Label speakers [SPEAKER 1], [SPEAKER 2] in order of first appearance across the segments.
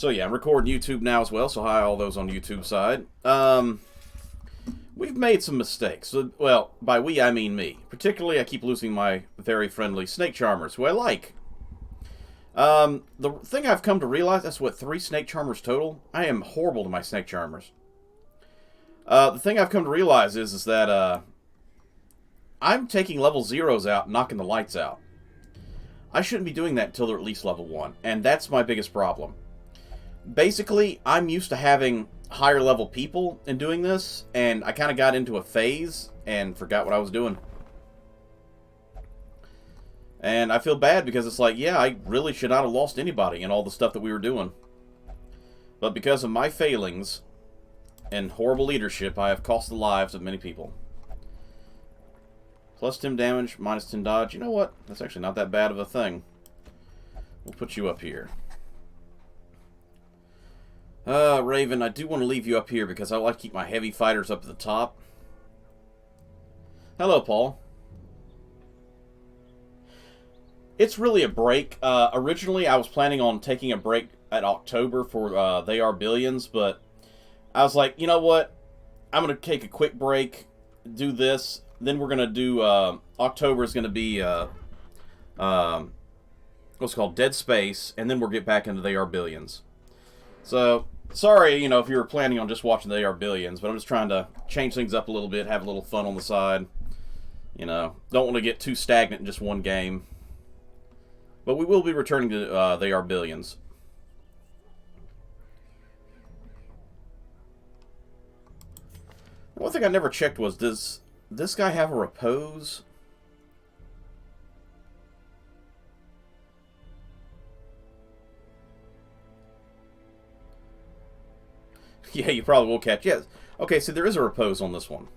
[SPEAKER 1] So yeah, I'm recording YouTube now as well, so hi all those on the YouTube side. We've made some mistakes. Well, by we I mean me. Particularly, I keep losing my very friendly snake charmers, who I like. The thing I've come to realize, that's what, 3 snake charmers total? I am horrible to my snake charmers. The thing I've come to realize is that, I'm taking level 0s out and knocking the lights out. I shouldn't be doing that until they're at least level 1, and that's my biggest problem. Basically, I'm used to having higher level people in doing this, and I kind of got into a phase and forgot what I was doing. And I feel bad because it's like, yeah, I really should not have lost anybody in all the stuff that we were doing. But because of my failings and horrible leadership, I have cost the lives of many people. Plus 10 damage, minus 10 dodge. You know what? That's actually not that bad of a thing. We'll put you up here. Raven, I do want to leave you up here because I like to keep my heavy fighters up at the top. Hello, Paul. It's really a break. Originally, I was planning on taking a break at October for They Are Billions, but I was like, you know what? I'm going to take a quick break, do this, then we're going to do, October is going to be, what's called Dead Space, and then we'll get back into They Are Billions. So, sorry, you know, if you were planning on just watching They Are Billions, but I'm just trying to change things up a little bit, have a little fun on the side. You know, don't want to get too stagnant in just one game. But we will be returning to They Are Billions. One thing I never checked was, does this guy have a repose? Yeah, you probably will catch. Yes. Okay, so there is a repose on this one.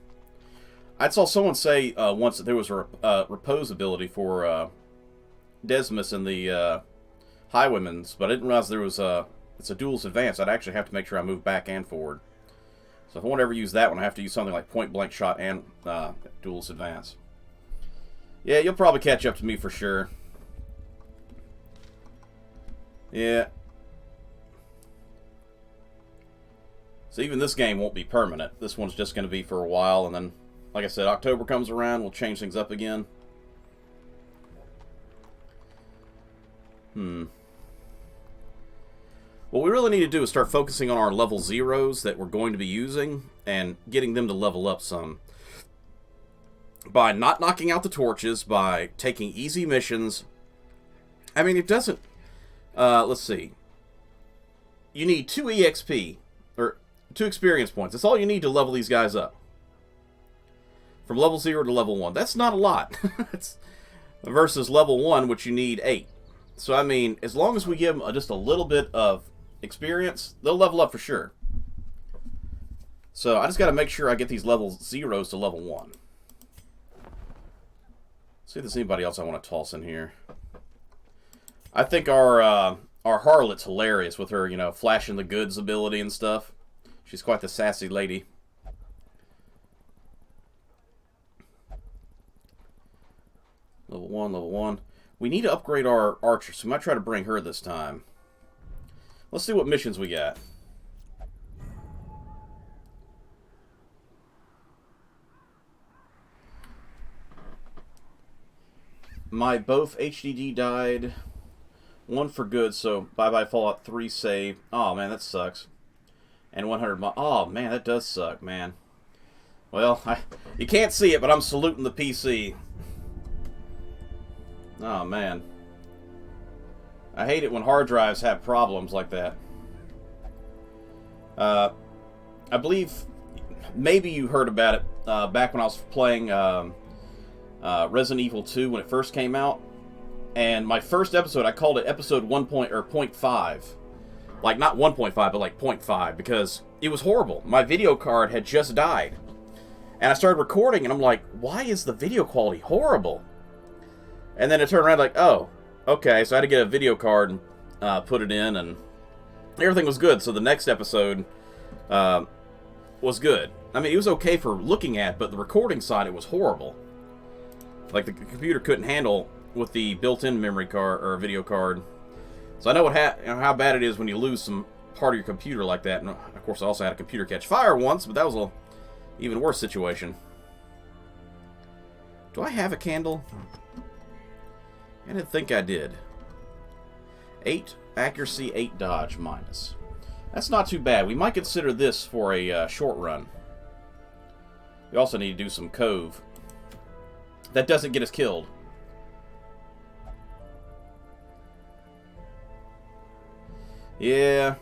[SPEAKER 1] I saw someone say once that there was a repose ability for Desmus in the Highwayman's, but I didn't realize there was it's a duelist advance. I'd actually have to make sure I move back and forward. So if I want to ever use that one, I have to use something like point blank shot and duelist advance. Yeah, you'll probably catch up to me for sure. Yeah. So even this game won't be permanent. This one's just going to be for a while, and then, like I said, October comes around, we'll change things up again. What we really need to do is start focusing on our level 0s that we're going to be using and getting them to level up some. By not knocking out the torches, by taking easy missions. I mean, it doesn't... let's see. You need 2 EXP, or 2 experience points. That's all you need to level these guys up. From level 0 to level 1. That's not a lot. It's versus level 1, which you need 8. So, I mean, as long as we give them just a little bit of experience, they'll level up for sure. So, I just got to make sure I get these level 0s to level 1. See if there's anybody else I want to toss in here. I think our Harlot's hilarious with her, you know, flashing the goods ability and stuff. She's quite the sassy lady. Level 1, level 1. We need to upgrade our archer, so we might try to bring her this time. Let's see what missions we got. My both HDD died. 1 for good, so bye-bye Fallout 3 save. Oh, man, that sucks. And 100 miles. Oh, man, that does suck, man. Well, you can't see it, but I'm saluting the PC. Oh, man. I hate it when hard drives have problems like that. I believe maybe you heard about it back when I was playing Resident Evil 2 when it first came out. And my first episode, I called it episode 0.5. Like, not 1.5, but like 0.5, because it was horrible. My video card had just died. And I started recording, and I'm like, why is the video quality horrible? And then it turned around like, oh, okay, so I had to get a video card and put it in, and everything was good. So the next episode was good. I mean, it was okay for looking at, but the recording side, it was horrible. Like, the computer couldn't handle with the built-in memory card or video card. So I know how bad it is when you lose some part of your computer like that. And of course, I also had a computer catch fire once, but that was a even worse situation. Do I have a candle? I didn't think I did. 8 accuracy, 8 dodge minus. That's not too bad. We might consider this for a short run. We also need to do some cove. That doesn't get us killed. Yeah.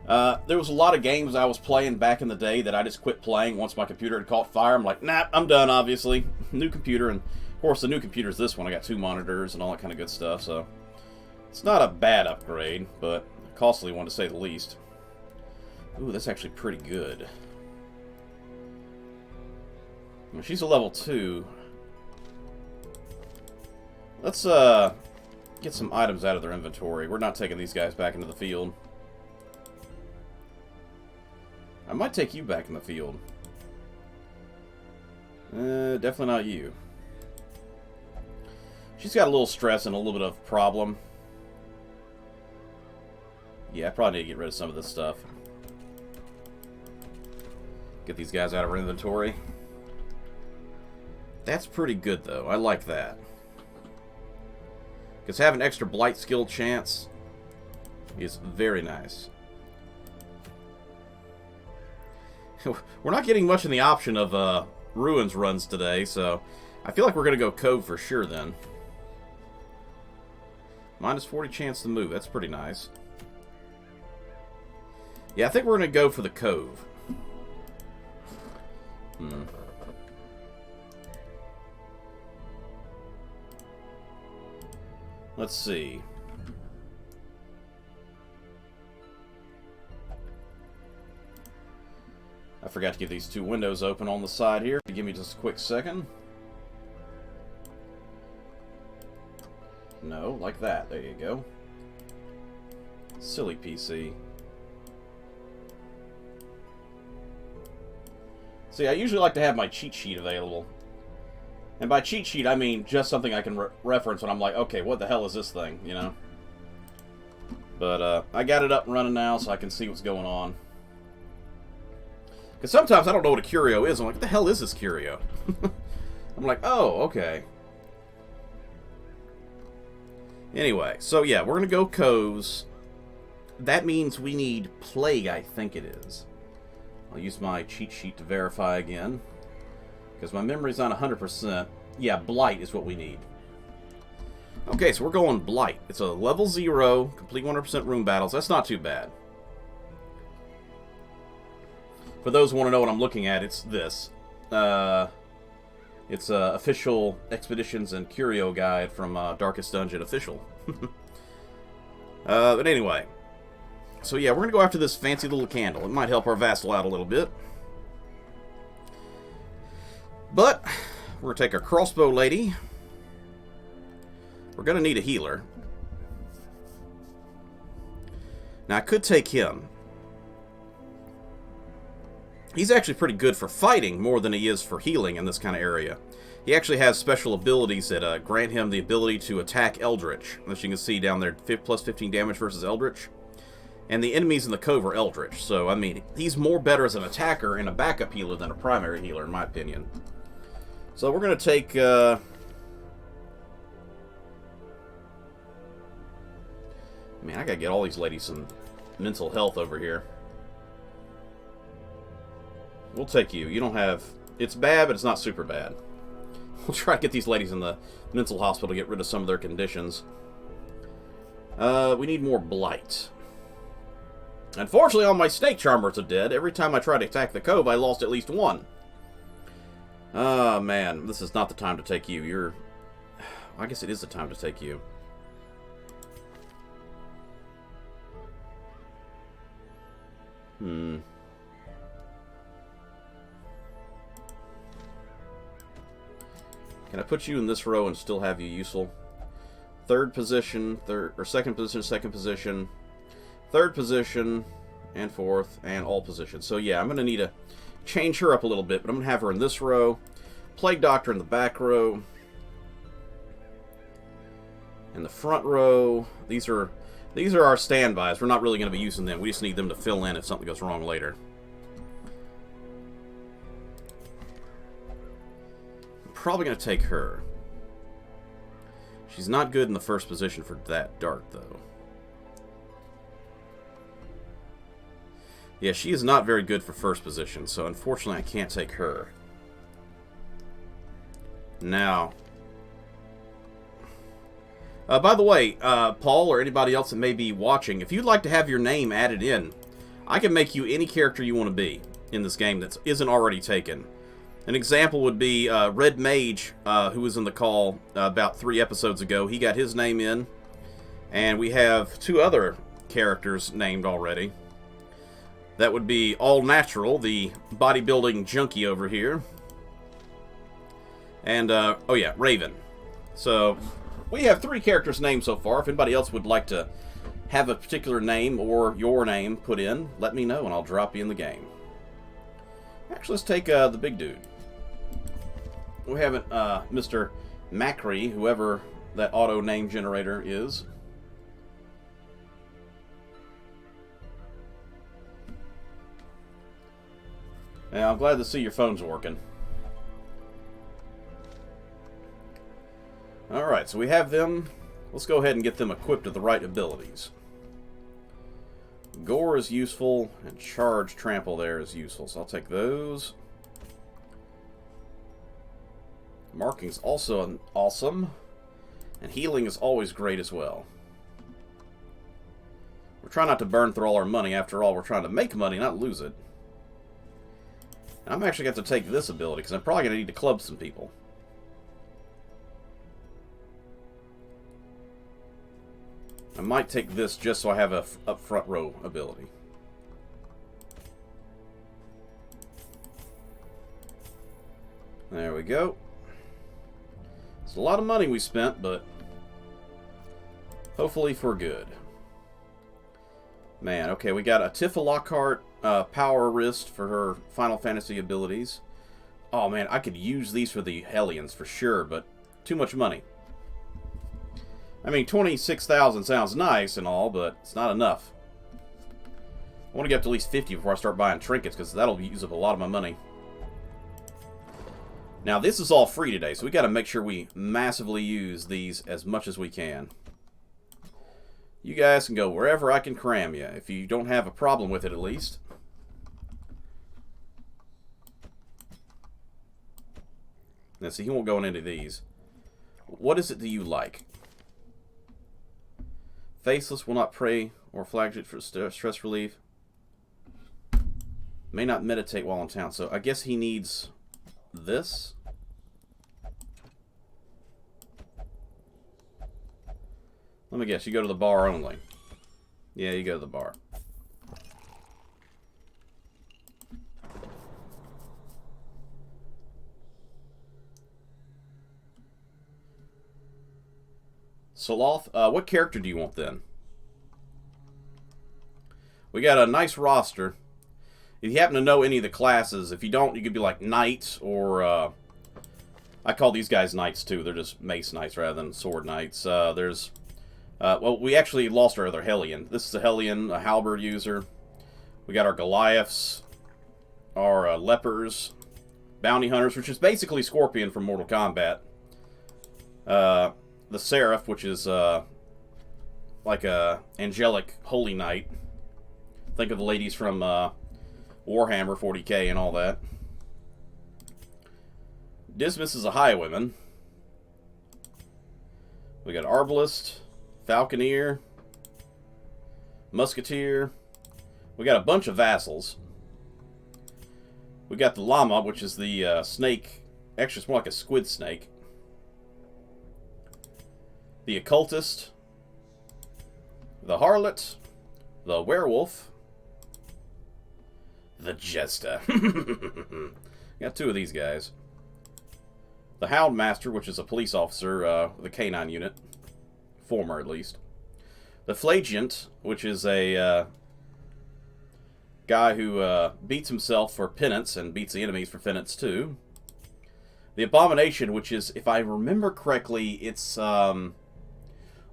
[SPEAKER 1] There was a lot of games I was playing back in the day that I just quit playing once my computer had caught fire. I'm like, nah, I'm done, obviously. New computer, and of course the new computer is this one. I got 2 monitors and all that kind of good stuff, so it's not a bad upgrade, but a costly one to say the least. Ooh, that's actually pretty good. Well, she's a level 2. Let's get some items out of their inventory. We're not taking these guys back into the field. I might take you back in the field. Definitely not you. She's got a little stress and a little bit of problem. Yeah, I probably need to get rid of some of this stuff. Get these guys out of our inventory. That's pretty good, though. I like that. Because having extra blight skill chance is very nice. We're not getting much in the option of ruins runs today, so I feel like we're going to go cove for sure then. Minus 40 chance to move. That's pretty nice. Yeah, I think we're going to go for the cove. Let's see. I forgot to get these 2 windows open on the side here. Give me just a quick second. No, like that. There you go. Silly PC. See, I usually like to have my cheat sheet available. And by cheat sheet, I mean just something I can reference when I'm like, okay, what the hell is this thing, you know? But I got it up and running now so I can see what's going on. Because sometimes I don't know what a curio is. I'm like, what the hell is this curio? I'm like, oh, okay. Anyway, so yeah, we're going to go coves. That means we need plague, I think it is. I'll use my cheat sheet to verify again. Because my memory's not 100%. Yeah, blight is what we need. Okay, so we're going blight. It's a level 0, complete 100% room battles. That's not too bad. For those who want to know what I'm looking at, it's this. It's an official Expeditions and Curio guide from Darkest Dungeon Official. But anyway. So yeah, we're going to go after this fancy little candle. It might help our vassal out a little bit. But we're going to take our crossbow lady. We're going to need a healer. Now, I could take him. He's actually pretty good for fighting more than he is for healing in this kind of area. He actually has special abilities that grant him the ability to attack Eldritch. As you can see down there, plus 15 damage versus Eldritch. And the enemies in the cove are Eldritch. So, I mean, he's more better as an attacker and a backup healer than a primary healer, in my opinion. So we're going to take... Man, I got to get all these ladies some mental health over here. We'll take you. You don't have... It's bad, but it's not super bad. We'll try to get these ladies in the mental hospital to get rid of some of their conditions. We need more blight. Unfortunately, all my snake charmers are dead. Every time I try to attack the cove, I lost at least one. Oh, man. This is not the time to take you. You're... I guess it is the time to take you. Can I put you in this row and still have you useful? Third position, second position, third position, and fourth, and all positions. So yeah, I'm going to need to change her up a little bit, but I'm going to have her in this row. Plague Doctor in the back row. In the front row. These are These are our standbys. We're not really going to be using them. We just need them to fill in if something goes wrong later. I'm probably going to take her. She's not good in the first position for that dart, though. Yeah, she is not very good for first position, so unfortunately I can't take her. Now, by the way, Paul or anybody else that may be watching, if you'd like to have your name added in, I can make you any character you want to be in this game that isn't already taken. An example would be Red Mage, who was in the call about 3 episodes ago. He got his name in, and we have 2 other characters named already. That would be All Natural, the bodybuilding junkie over here. And, oh yeah, Raven. So, we have 3 characters named so far. If anybody else would like to have a particular name or your name put in, let me know and I'll drop you in the game. Actually, let's take the big dude. We have Mr. Macri, whoever that auto name generator is. Now, I'm glad to see your phone's working. Alright, so we have them. Let's go ahead and get them equipped with the right abilities. Gore is useful, and Charge Trample there is useful, so I'll take those. Marking's also awesome, and healing is always great as well. We're trying not to burn through all our money. After all, we're trying to make money, not lose it. And I'm actually going to have to take this ability, because I'm probably going to need to club some people. I might take this just so I have a up front row ability. There we go. It's a lot of money we spent, but hopefully for good. Man, okay, we got a Tifa Lockhart power wrist for her Final Fantasy abilities. Oh man, I could use these for the Hellions for sure, but too much money. I mean, 26,000 sounds nice and all, but it's not enough. I want to get up to at least 50 before I start buying trinkets, because that'll use up a lot of my money. Now, this is all free today, so we got to make sure we massively use these as much as we can. You guys can go wherever I can cram you, if you don't have a problem with it at least. Now, see, he won't go in any of these. What is it that you like? Faceless will not pray or flagellate for stress relief. May not meditate while in town. So I guess he needs this. Let me guess. You go to the bar only. Yeah, you go to the bar. Soloth, what character do you want then? We got a nice roster. If you happen to know any of the classes, if you don't, you could be like Knight or I call these guys Knights too. They're just Mace Knights rather than Sword Knights. Well, we actually lost our other Hellion. This is a Hellion, a Halberd user. We got our Goliaths, our Lepers, Bounty Hunters, which is basically Scorpion from Mortal Kombat. The Seraph, which is like a angelic holy knight. Think of the ladies from Warhammer 40k and all that. Dismas is a highwayman. We got Arbalist, Falconeer, Musketeer. We got a bunch of vassals. We got the Llama, which is the snake. Actually, it's more like a squid snake. The Occultist, the Harlot, the Werewolf, the Jester. Got 2 of these guys. The Houndmaster, which is a police officer with a canine unit. Former, at least. The Flagiant, which is a guy who beats himself for penance and beats the enemies for penance, too. The Abomination, which is, if I remember correctly, it's...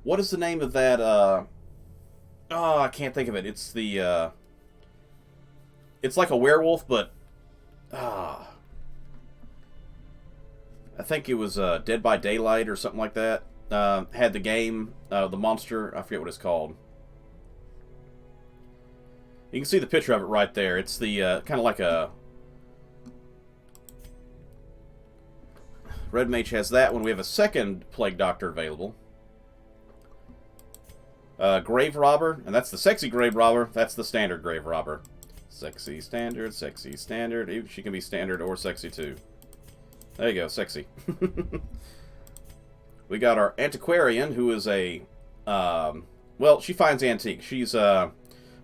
[SPEAKER 1] what is the name of that Oh, I can't think of it. It's the it's like a werewolf, but ah, I think it was Dead by Daylight or something like that. Had the game, the monster. I forget what it's called. You can see the picture of it right there. It's the kind of like a Red Mage has that one. We have a second Plague Doctor available. Grave Robber, and that's the sexy Grave Robber. That's the standard Grave Robber. Sexy standard, sexy standard. She can be standard or sexy too. There you go, sexy. We got our Antiquarian, who is a, well, she finds antiques. She's an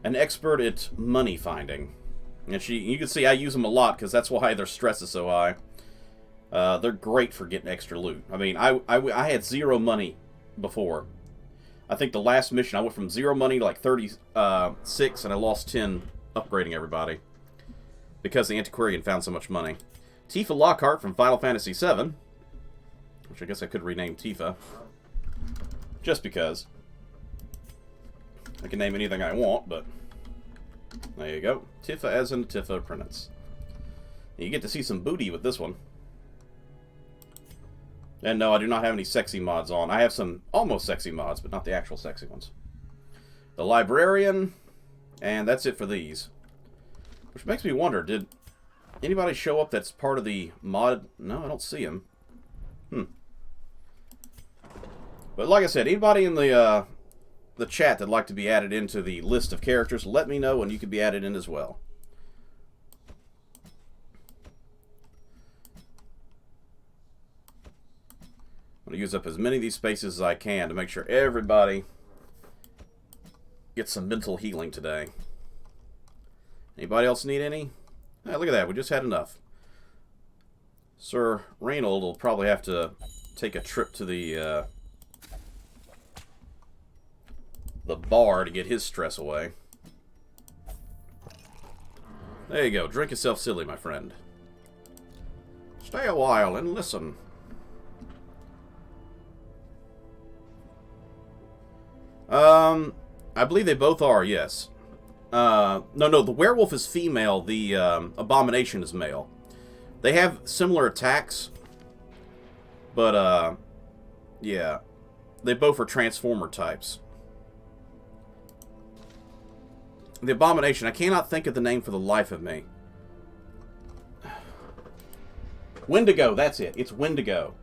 [SPEAKER 1] expert at money finding. And you can see I use them a lot because that's why their stress is so high. They're great for getting extra loot. I mean, I had 0 money before. I think the last mission, I went from 0 money to like 36, and I lost 10 upgrading everybody. Because the Antiquarian found so much money. Tifa Lockhart from Final Fantasy VII. Which I guess I could rename Tifa. Just because. I can name anything I want, but... There you go. Tifa as in Tifa Apprentice. You get to see some booty with this one. And no, I do not have any sexy mods on. I have some almost sexy mods, but not the actual sexy ones. The Librarian, and that's it for these. Which makes me wonder, did anybody show up that's part of the mod? No, I don't see him. But like I said, anybody in the chat that'd like to be added into the list of characters, let me know and you can be added in as well. I'm going to use up as many of these spaces as I can to make sure everybody gets some mental healing today. Anybody else need any? Ah, look at that, we just had enough. Sir Reynold will probably have to take a trip to the bar to get his stress away. There you go, drink yourself silly, my friend. Stay a while and listen. I believe they both are, yes. No, the werewolf is female, the abomination is male. They have similar attacks, but, yeah. They both are transformer types. The abomination, I cannot think of the name for the life of me. Wendigo, that's it. It's Wendigo.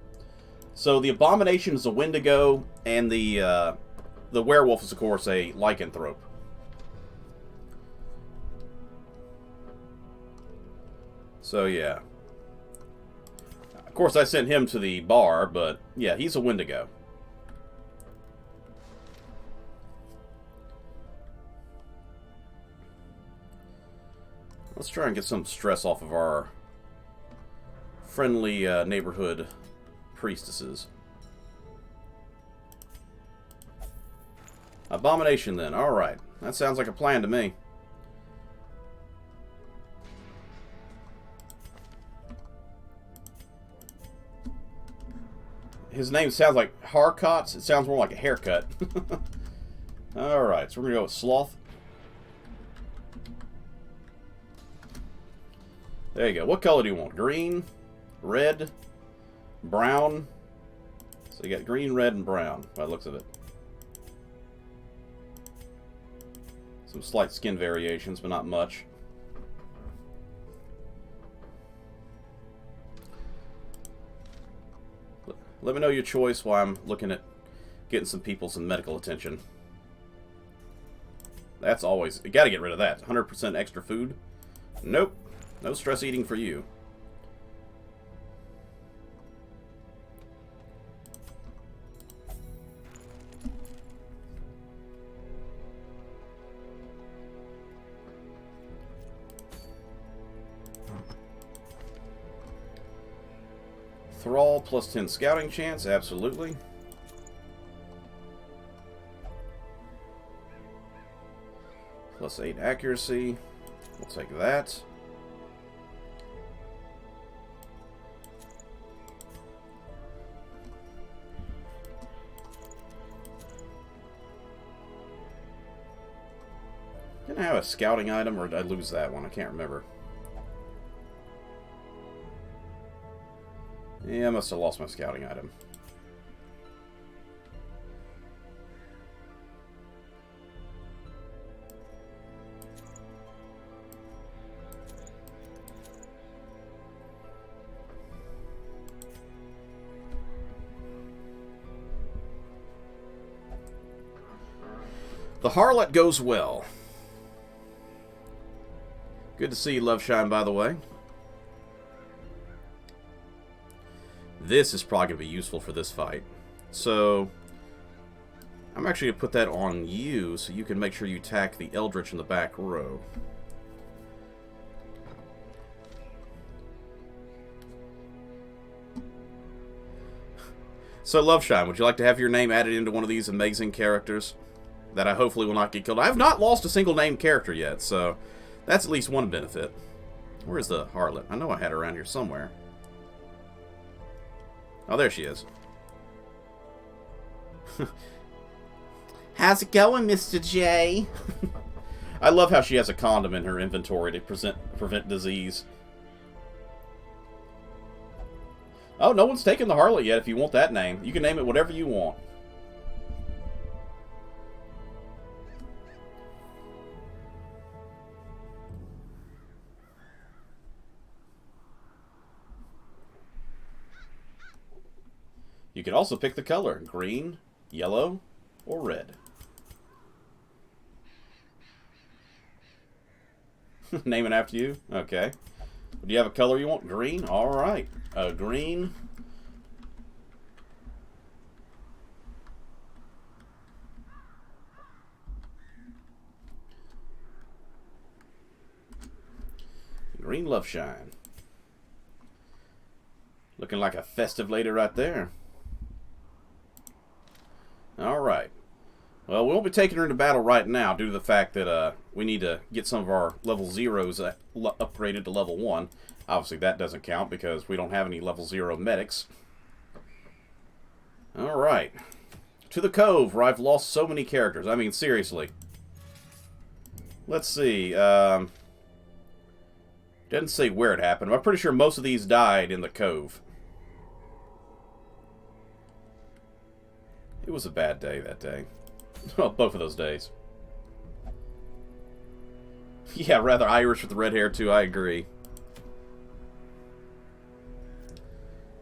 [SPEAKER 1] So the abomination is a Wendigo, and the werewolf is, of course, a lycanthrope. So, yeah. Of course, I sent him to the bar, but, yeah, he's a Wendigo. Let's try and get some stress off of our friendly neighborhood priestesses. Abomination, then. Alright. That sounds like a plan to me. His name sounds like Harcots. It sounds more like a haircut. Alright, so we're going to go with Sloth. There you go. What color do you want? Green, red, brown. So you got green, red, and brown by the looks of it. Some slight skin variations, but not much. Let me know your choice while I'm looking at getting some people some medical attention. That's always... You gotta get rid of that. 100% extra food? Nope. No stress eating for you. Thrall plus 10 scouting chance, absolutely. Plus 8 accuracy. We'll take that. Didn't I have a scouting item, or did I lose that one? I can't remember. Yeah, I must have lost my scouting item. The Harlot goes well. Good to see you, Loveshine, by the way. This is probably going to be useful for this fight. So, I'm actually going to put that on you so you can make sure you attack the Eldritch in the back row. So, Loveshine, would you like to have your name added into one of these amazing characters that I hopefully will not get killed? I have not lost a single named character yet, so that's at least one benefit. Where's the Harlot? I know I had her around here somewhere. Oh, there she is. How's it going, Mr. J? I love how she has a condom in her inventory to prevent disease. Oh, no one's taken the Harlot yet if you want that name. You can name it whatever you want. You could also pick the color. Green, yellow, or red. Name it after you? Okay. Do you have a color you want? Green? Alright. Green. Green Loveshine. Looking like a festive lady right there. Alright. Well, we won't be taking her into battle right now due to the fact that we need to get some of our level 0s upgraded to level 1. Obviously, that doesn't count because we don't have any level 0 medics. Alright. To the Cove, where I've lost so many characters. I mean, seriously. Let's see. Doesn't say where it happened. I'm pretty sure most of these died in the Cove. It was a bad day that day. Well, both of those days. Yeah, rather Irish with the red hair, too. I agree.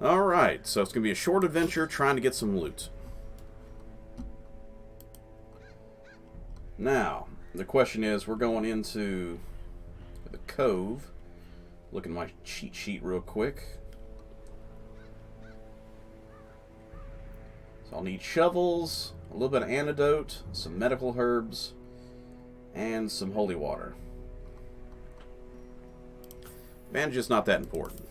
[SPEAKER 1] Alright, so it's going to be a short adventure trying to get some loot. Now, the question is, we're going into the Cove. Look at my cheat sheet real quick. So I'll need shovels, a little bit of antidote, some medical herbs, and some holy water. Bandage is not that important.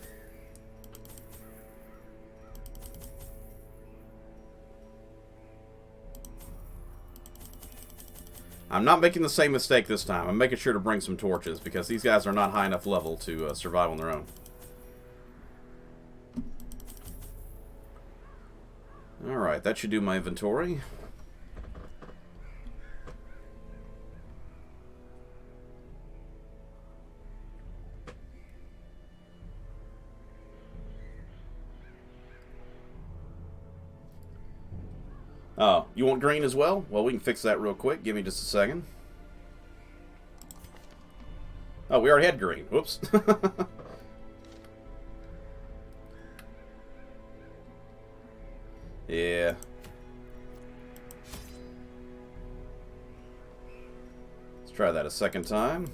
[SPEAKER 1] I'm not making the same mistake this time. I'm making sure to bring some torches because these guys are not high enough level to survive on their own. Alright, that should do my inventory. Oh, you want green as well? Well, we can fix that real quick. Give me just a second. Oh, we already had green. Whoops. Yeah. Let's try that a second time.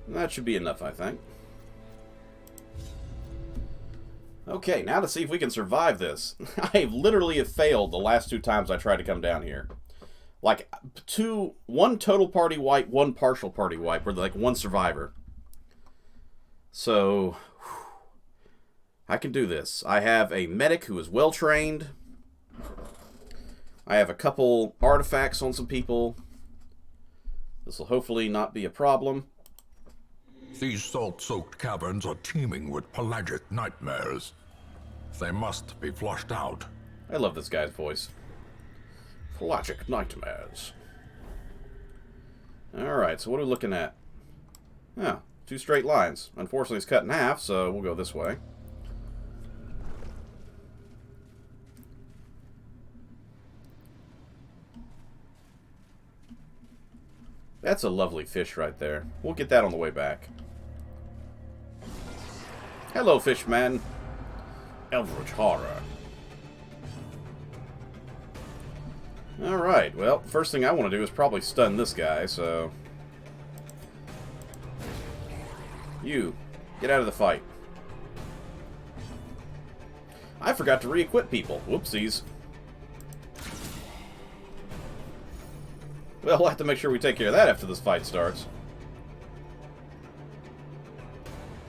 [SPEAKER 1] That should be enough, I think. Okay, now to see if we can survive this. I literally have failed the last 2 times I tried to come down here. Like, one total party wipe, one partial party wipe, or like one survivor. So, I can do this. I have a medic who is well trained. I have a couple artifacts on some people. This will hopefully not be a problem.
[SPEAKER 2] These salt-soaked caverns are teeming with pelagic nightmares. They must be flushed out.
[SPEAKER 1] I love this guy's voice. Pelagic nightmares. Alright, so what are we looking at? Oh, 2 straight lines. Unfortunately, it's cut in half, so we'll go this way. That's a lovely fish right there. We'll get that on the way back. Hello, fishman. Eldritch horror. Alright, well, first thing I want to do is probably stun this guy, so... You, get out of the fight. I forgot to re-equip people. Whoopsies. Well, we'll have to make sure we take care of that after this fight starts.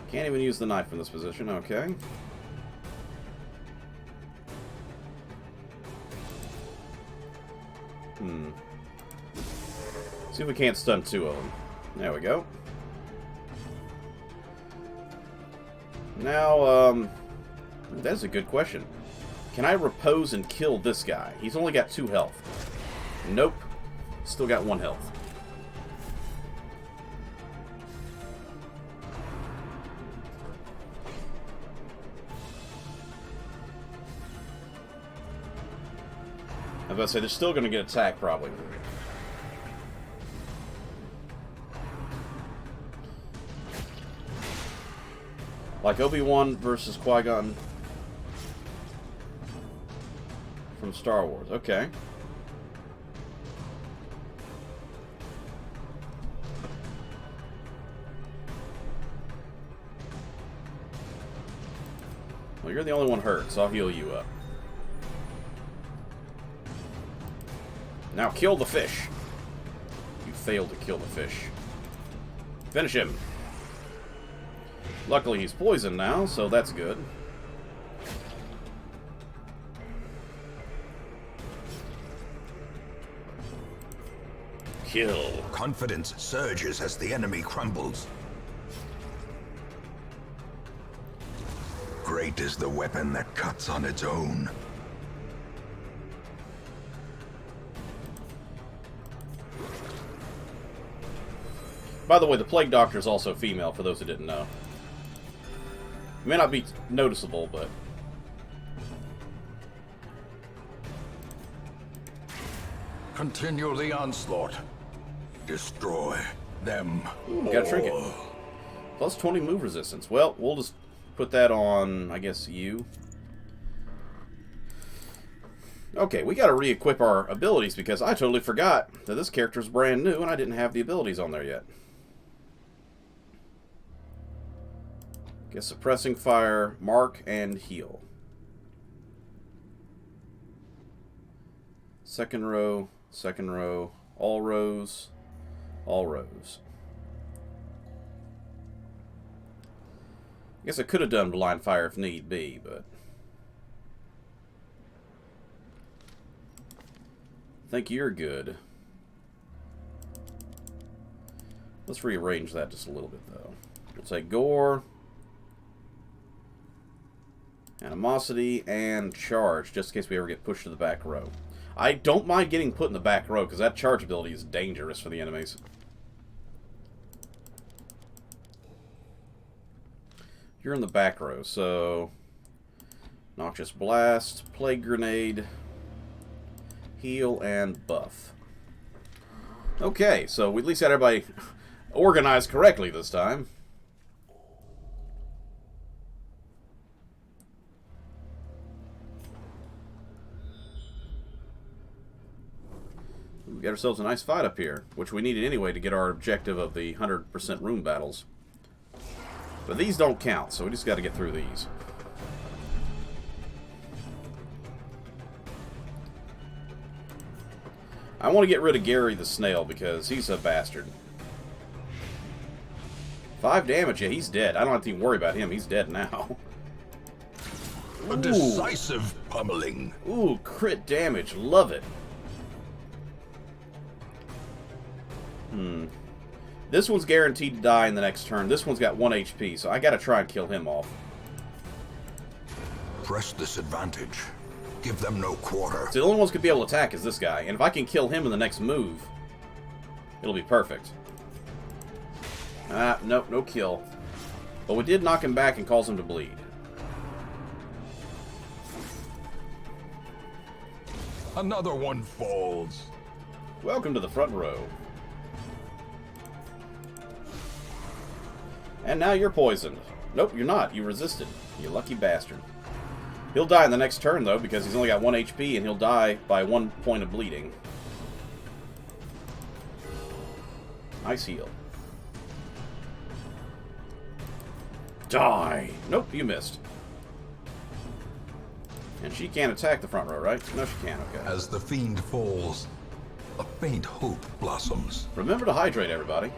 [SPEAKER 1] Can't even use the knife in this position, okay. See if we can't stun 2 of them. There we go. Now, that's a good question. Can I repose and kill this guy? He's only got 2 health. Nope. Still got 1 health. I was about to say, they're still going to get attacked, probably. Like Obi-Wan versus Qui-Gon from Star Wars. Okay. Well, you're the only one hurt, so I'll heal you up. Now kill the fish. You failed to kill the fish. Finish him. Luckily he's poisoned now, so that's good. Kill.
[SPEAKER 2] Confidence surges as the enemy crumbles. Great is the weapon that cuts on its own.
[SPEAKER 1] By the way, the Plague Doctor is also female, for those who didn't know. It may not be noticeable, but...
[SPEAKER 2] Continue the onslaught. Destroy them.
[SPEAKER 1] Ooh, got a trinket. Plus 20 move resistance. Well, we'll just put that on, I guess, you. Okay, we gotta re-equip our abilities because I totally forgot that this character's brand new and I didn't have the abilities on there yet. Guess suppressing fire, mark, and heal. Second row, all rows, all rows. I guess I could have done blind fire if need be, but I think you're good. Let's rearrange that just a little bit, though. We'll say gore, animosity, and charge, just in case we ever get pushed to the back row. I don't mind getting put in the back row, because that charge ability is dangerous for the enemies. You're in the back row, so... Noxious Blast, Plague Grenade, heal, and buff. Okay, so we at least got everybody organized correctly this time. We got ourselves a nice fight up here, which we needed anyway to get our objective of the 100% room battles. But these don't count, so we just got to get through these. I want to get rid of Gary the Snail because he's a bastard. 5 damage, yeah, he's dead. I don't have to even worry about him. He's dead now.
[SPEAKER 2] A decisive pummeling.
[SPEAKER 1] Ooh, crit damage. Love it. This one's guaranteed to die in the next turn. This one's got 1 HP, so I gotta try and kill him off.
[SPEAKER 2] Press this advantage. Give them no quarter.
[SPEAKER 1] So the only one's gonna be able to attack is this guy, and if I can kill him in the next move, it'll be perfect. Nope, no kill. But we did knock him back and cause him to bleed.
[SPEAKER 2] Another one falls.
[SPEAKER 1] Welcome to the front row. And now you're poisoned. Nope, you're not. You resisted. You lucky bastard. He'll die in the next turn, though, because he's only got 1 HP, and he'll die by 1 point of bleeding. Ice heal. Die! Nope, you missed. And she can't attack the front row, right? No, she can't. Okay.
[SPEAKER 2] As the fiend falls, a faint hope blossoms.
[SPEAKER 1] Remember to hydrate, everybody.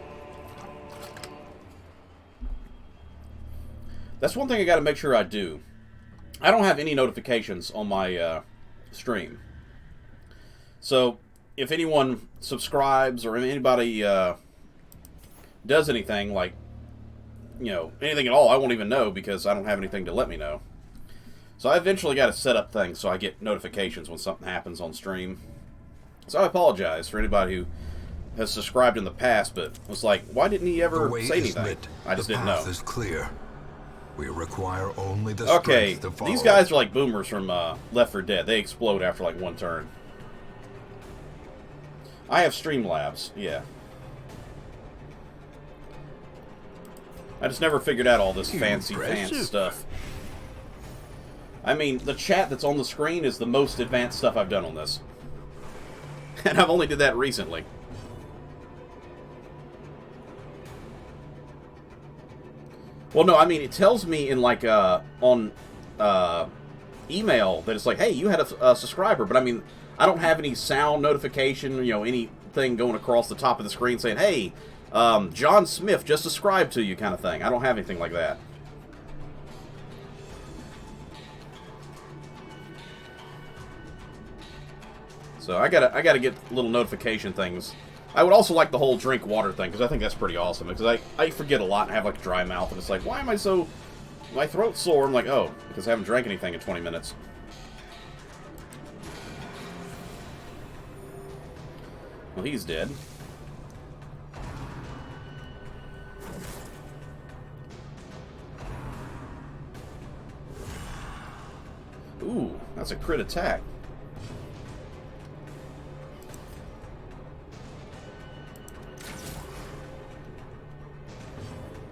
[SPEAKER 1] That's one thing I gotta make sure I do. I don't have any notifications on my stream. So, if anyone subscribes or anybody does anything, like, you know, anything at all, I won't even know because I don't have anything to let me know. So I eventually got to set up things so I get notifications when something happens on stream. So I apologize for anybody who has subscribed in the past, but was like, why didn't he ever say anything? I just didn't know.
[SPEAKER 2] The path is clear. We require only the
[SPEAKER 1] Okay,
[SPEAKER 2] strength to follow.
[SPEAKER 1] these guys are like boomers from Left 4 Dead. They explode after like 1 turn. I have Streamlabs, yeah. I just never figured out all this fancy stuff. I mean, the chat that's on the screen is the most advanced stuff I've done on this. And I've only did that recently. Well, no, I mean, it tells me in, like, on email that it's like, hey, you had a subscriber, but I mean, I don't have any sound notification, you know, anything going across the top of the screen saying, hey, John Smith just subscribed to you kind of thing. I don't have anything like that. So I gotta get little notification things. I would also like the whole drink water thing, because I think that's pretty awesome. Because I forget a lot and have like a dry mouth, and it's like, why am I so... My throat's sore. I'm like, oh, because I haven't drank anything in 20 minutes. Well, he's dead. Ooh, that's a crit attack.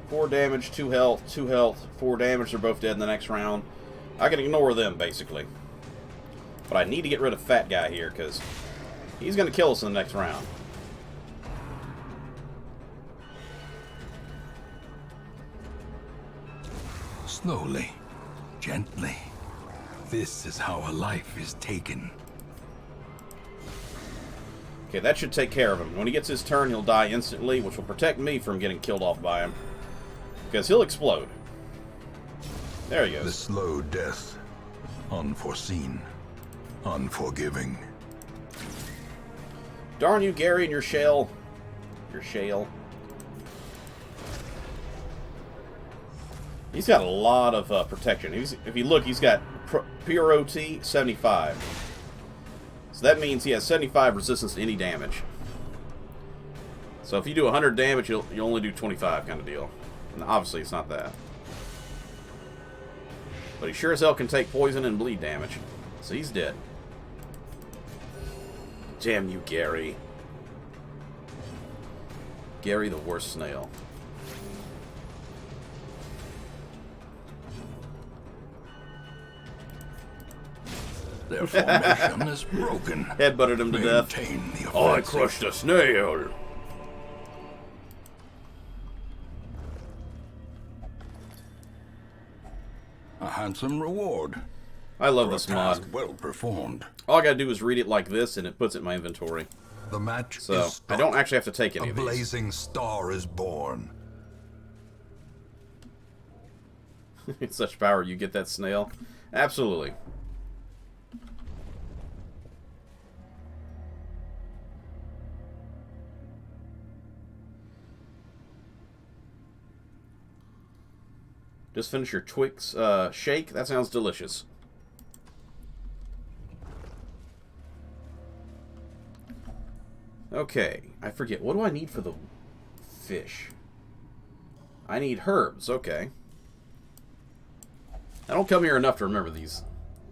[SPEAKER 1] Four damage, 2 health, 2 health, 4 damage. They're both dead in the next round. I can ignore them, basically. But I need to get rid of Fat Guy here, because he's going to kill us in the next round.
[SPEAKER 2] Slowly, gently. This is how a life is taken.
[SPEAKER 1] Okay, that should take care of him. When he gets his turn, he'll die instantly, which will protect me from getting killed off by him. Because he'll explode. There he goes.
[SPEAKER 2] The slow death. Unforeseen. Unforgiving.
[SPEAKER 1] Darn you, Gary, and your shell. Your shale. He's got a lot of protection. If you look, he's got pure OT 75. So that means he has 75 resistance to any damage. So if you do 100 damage, you'll only do 25 kind of deal. And obviously, it's not that. But he sure as hell can take poison and bleed damage. So he's dead. Damn you, Gary. Gary the worst snail.
[SPEAKER 2] Their formation is broken.
[SPEAKER 1] Headbutted him to death.
[SPEAKER 2] Oh,
[SPEAKER 1] I crushed a snail.
[SPEAKER 2] A handsome reward.
[SPEAKER 1] I love this mod.
[SPEAKER 2] Well performed.
[SPEAKER 1] All I gotta do is read it like this, and it puts it in my inventory.
[SPEAKER 2] The match
[SPEAKER 1] So
[SPEAKER 2] is
[SPEAKER 1] I don't actually have to take any
[SPEAKER 2] a
[SPEAKER 1] of these.
[SPEAKER 2] blazing star is born.
[SPEAKER 1] It's such power, you get that snail. Absolutely. Just finish your Twix shake. That sounds delicious. Okay, I forget. What do I need for the fish? I need herbs. Okay. I don't come here enough to remember these.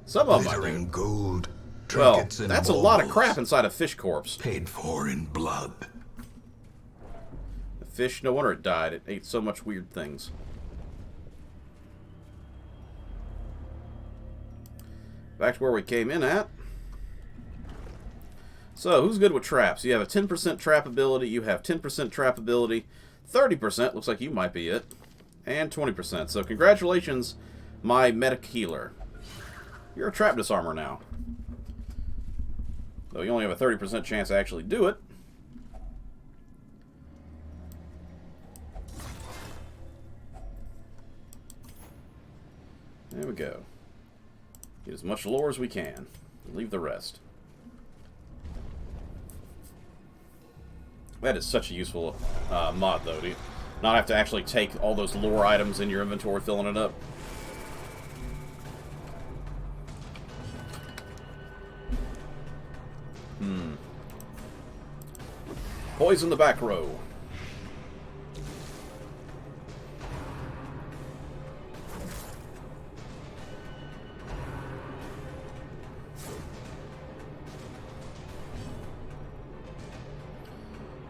[SPEAKER 1] Some of them I do.
[SPEAKER 2] Gold,
[SPEAKER 1] Well, that's a lot of crap inside a fish corpse.
[SPEAKER 2] Paid for in blood.
[SPEAKER 1] The fish, no wonder it died. It ate so much weird things. Back to where we came in at. So, who's good with traps? You have a 10% trap ability, you have 10% trap ability, 30%, looks like you might be it, and 20%. So, congratulations, my medic healer. You're a trap disarmer now. Though you only have a 30% chance to actually do it. There we go. Get as much lore as we can. Leave the rest. That is such a useful mod, though. To not have to actually take all those lore items in your inventory, filling it up. Poison the back row.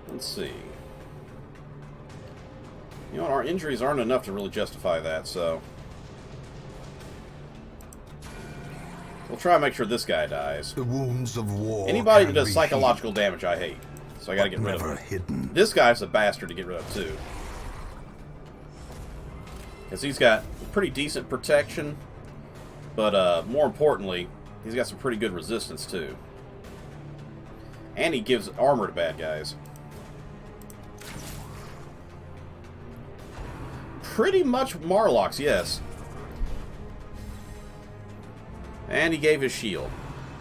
[SPEAKER 1] Let's see. You know, our injuries aren't enough to really justify that, so... we'll try and make sure this guy dies.
[SPEAKER 2] The wounds of war.
[SPEAKER 1] Anybody that does psychological damage, I hate. So I gotta get rid of him.
[SPEAKER 2] Hidden.
[SPEAKER 1] This guy's a bastard to get rid of, too. Because he's got pretty decent protection, but more importantly, he's got some pretty good resistance, too. And he gives armor to bad guys. Pretty much Marlocks, yes. And he gave his shield.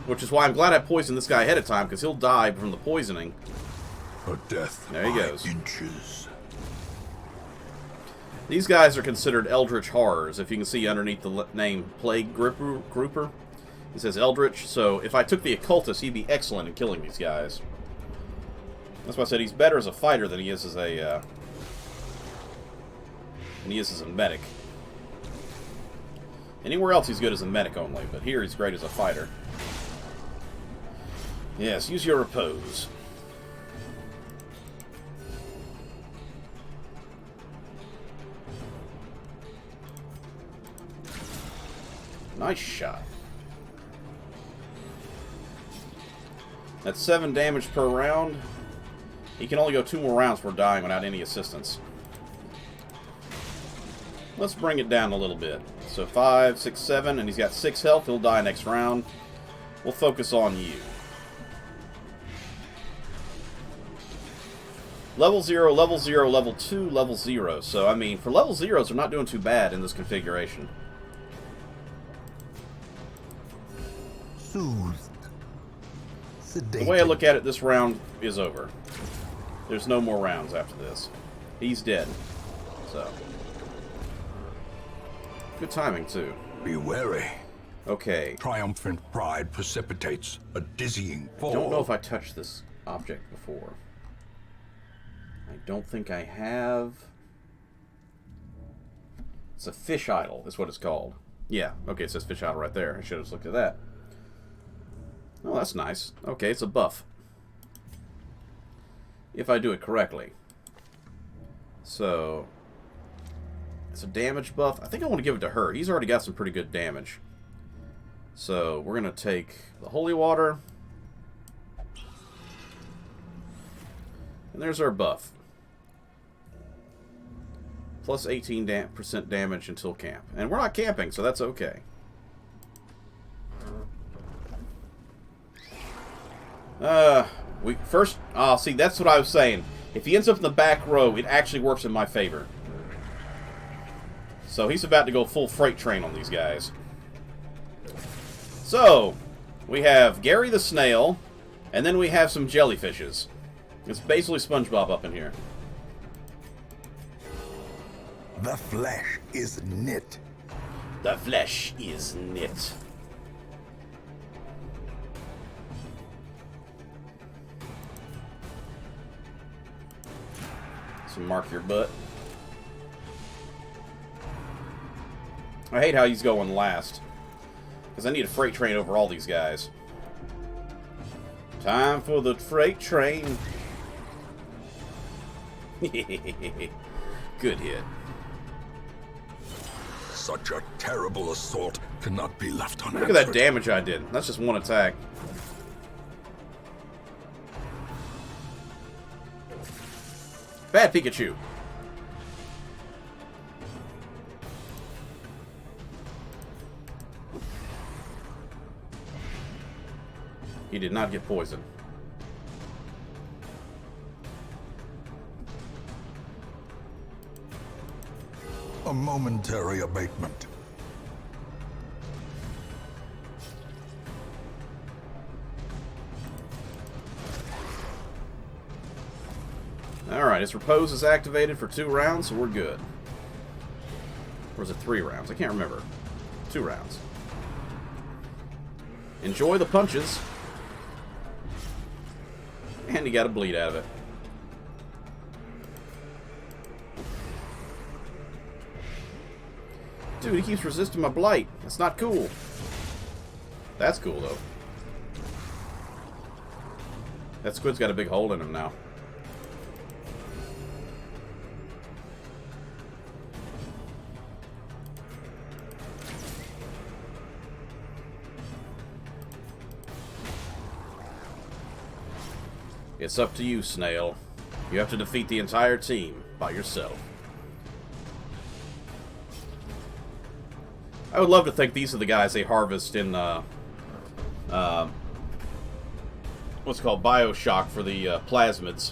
[SPEAKER 1] Which is why I'm glad I poisoned this guy ahead of time, because he'll die from the poisoning.
[SPEAKER 2] A death
[SPEAKER 1] there he goes.
[SPEAKER 2] Inches.
[SPEAKER 1] These guys are considered eldritch horrors, if you can see underneath the name Plague Grouper. It says eldritch, so if I took the occultist, he'd be excellent in killing these guys. That's why I said he's better as a fighter than he is as a medic. Anywhere else he's good as a medic only, but here he's great as a fighter. Yes, use your repose. Nice shot. That's 7 damage per round. He can only go 2 more rounds before dying without any assistance. Let's bring it down a little bit. So 5, 6, 7, and he's got 6 health. He'll die next round. We'll focus on you. Level 0, level 0, level 2, level 0. So, I mean, for level 0s, they're not doing too bad in this configuration.
[SPEAKER 2] Soothed. Sedated.
[SPEAKER 1] The way I look at it, this round is over. There's no more rounds after this. He's dead. So. Good timing, too.
[SPEAKER 2] Be wary.
[SPEAKER 1] Okay.
[SPEAKER 2] Triumphant pride precipitates a dizzying fall.
[SPEAKER 1] I don't know if I touched this object before. I don't think I have. It's a fish idol, is what it's called. Yeah, okay, it says fish idol right there. I should have just looked at that. Oh, that's nice. Okay, it's a buff. If I do it correctly. So, it's a damage buff. I think I want to give it to her. He's already got some pretty good damage. So, we're going to take the holy water. And there's our buff. Plus 18% damage until camp. And we're not camping, so that's okay. See, that's what I was saying. If he ends up in the back row, it actually works in my favor. So he's about to go full freight train on these guys. So, we have Gary the Snail, and then we have some jellyfishes. It's basically SpongeBob up in here.
[SPEAKER 2] The flesh is knit.
[SPEAKER 1] The flesh is knit. So mark your butt. I hate how he's going last. Because I need a freight train over all these guys. Time for the freight train. Good hit.
[SPEAKER 2] Such a terrible assault cannot be left unanswered.
[SPEAKER 1] Look at that damage I did. That's just one attack. Bad Pikachu. He did not get poisoned.
[SPEAKER 2] A momentary abatement.
[SPEAKER 1] Alright, his repose is activated for 2 rounds, so we're good. Or is it 3 rounds? I can't remember. 2 rounds. Enjoy the punches. And he got a bleed out of it. Dude, he keeps resisting my blight. That's not cool. That's cool, though. That squid's got a big hole in him now. It's up to you, Snail. You have to defeat the entire team by yourself. I would love to think these are the guys they harvest in, what's called Bioshock for the plasmids.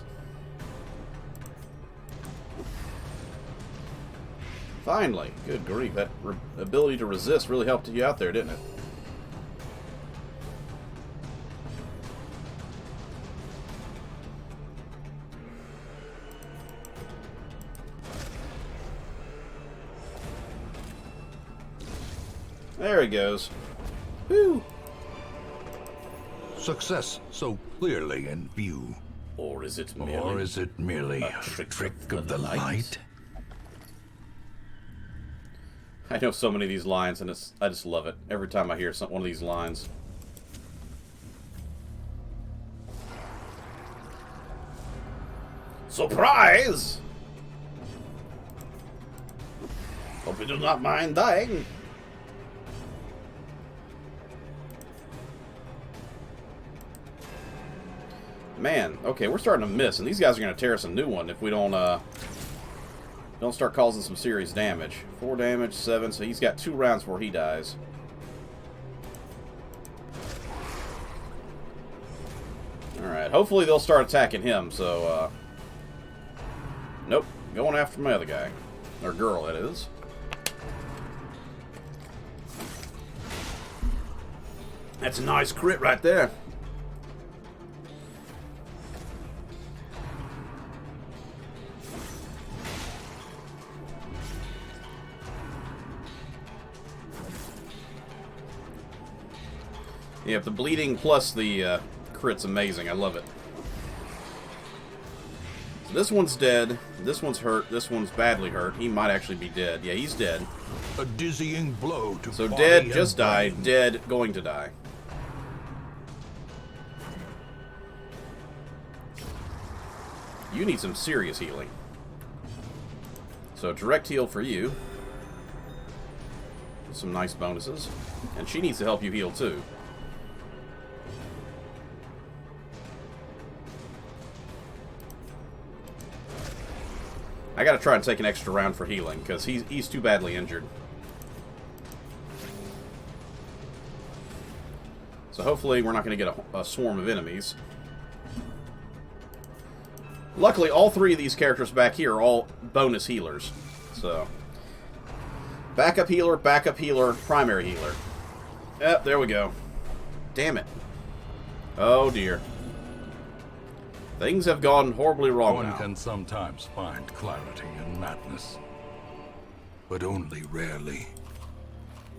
[SPEAKER 1] Finally. Good grief. That ability to resist really helped you out there, didn't it? There he goes. Woo!
[SPEAKER 2] Success so clearly in view.
[SPEAKER 1] Or is it
[SPEAKER 2] merely a trick of the light?
[SPEAKER 1] I know so many of these lines, and I just love it. Every time I hear one of these lines. Surprise! Hope you do not mind dying. Man, okay, we're starting to miss, and these guys are going to tear us a new one if we don't start causing some serious damage. 4 damage, 7, so he's got 2 rounds before he dies. Alright, hopefully they'll start attacking him, so, nope, going after my other guy. Or girl, that is. That's a nice crit right there. Yeah, the bleeding plus the crit's amazing. I love it. So this one's dead. This one's hurt. This one's badly hurt. He might actually be dead. Yeah, he's dead.
[SPEAKER 2] A dizzying blow to
[SPEAKER 1] so
[SPEAKER 2] body
[SPEAKER 1] dead,
[SPEAKER 2] and
[SPEAKER 1] just
[SPEAKER 2] brain.
[SPEAKER 1] died. Dead, going to die. You need some serious healing. So direct heal for you. Some nice bonuses. And she needs to help you heal too. I gotta try and take an extra round for healing, because he's too badly injured. So hopefully we're not going to get a swarm of enemies. Luckily, all 3 of these characters back here are all bonus healers. So, backup healer, primary healer. Yep, there we go. Damn it. Oh dear. Things have gone horribly wrong
[SPEAKER 2] One
[SPEAKER 1] now.
[SPEAKER 2] can sometimes find clarity in madness. but only rarely.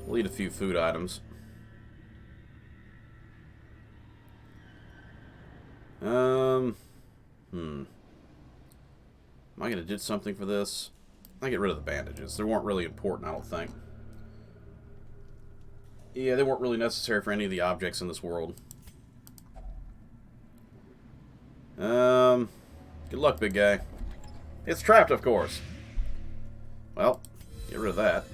[SPEAKER 1] We'll eat a few food items. Am I going to do something for this? I get rid of the bandages. They weren't really important, I don't think. Yeah, they weren't really necessary for any of the objects in this world. Good luck, big guy. It's trapped, of course. Well, get rid of that.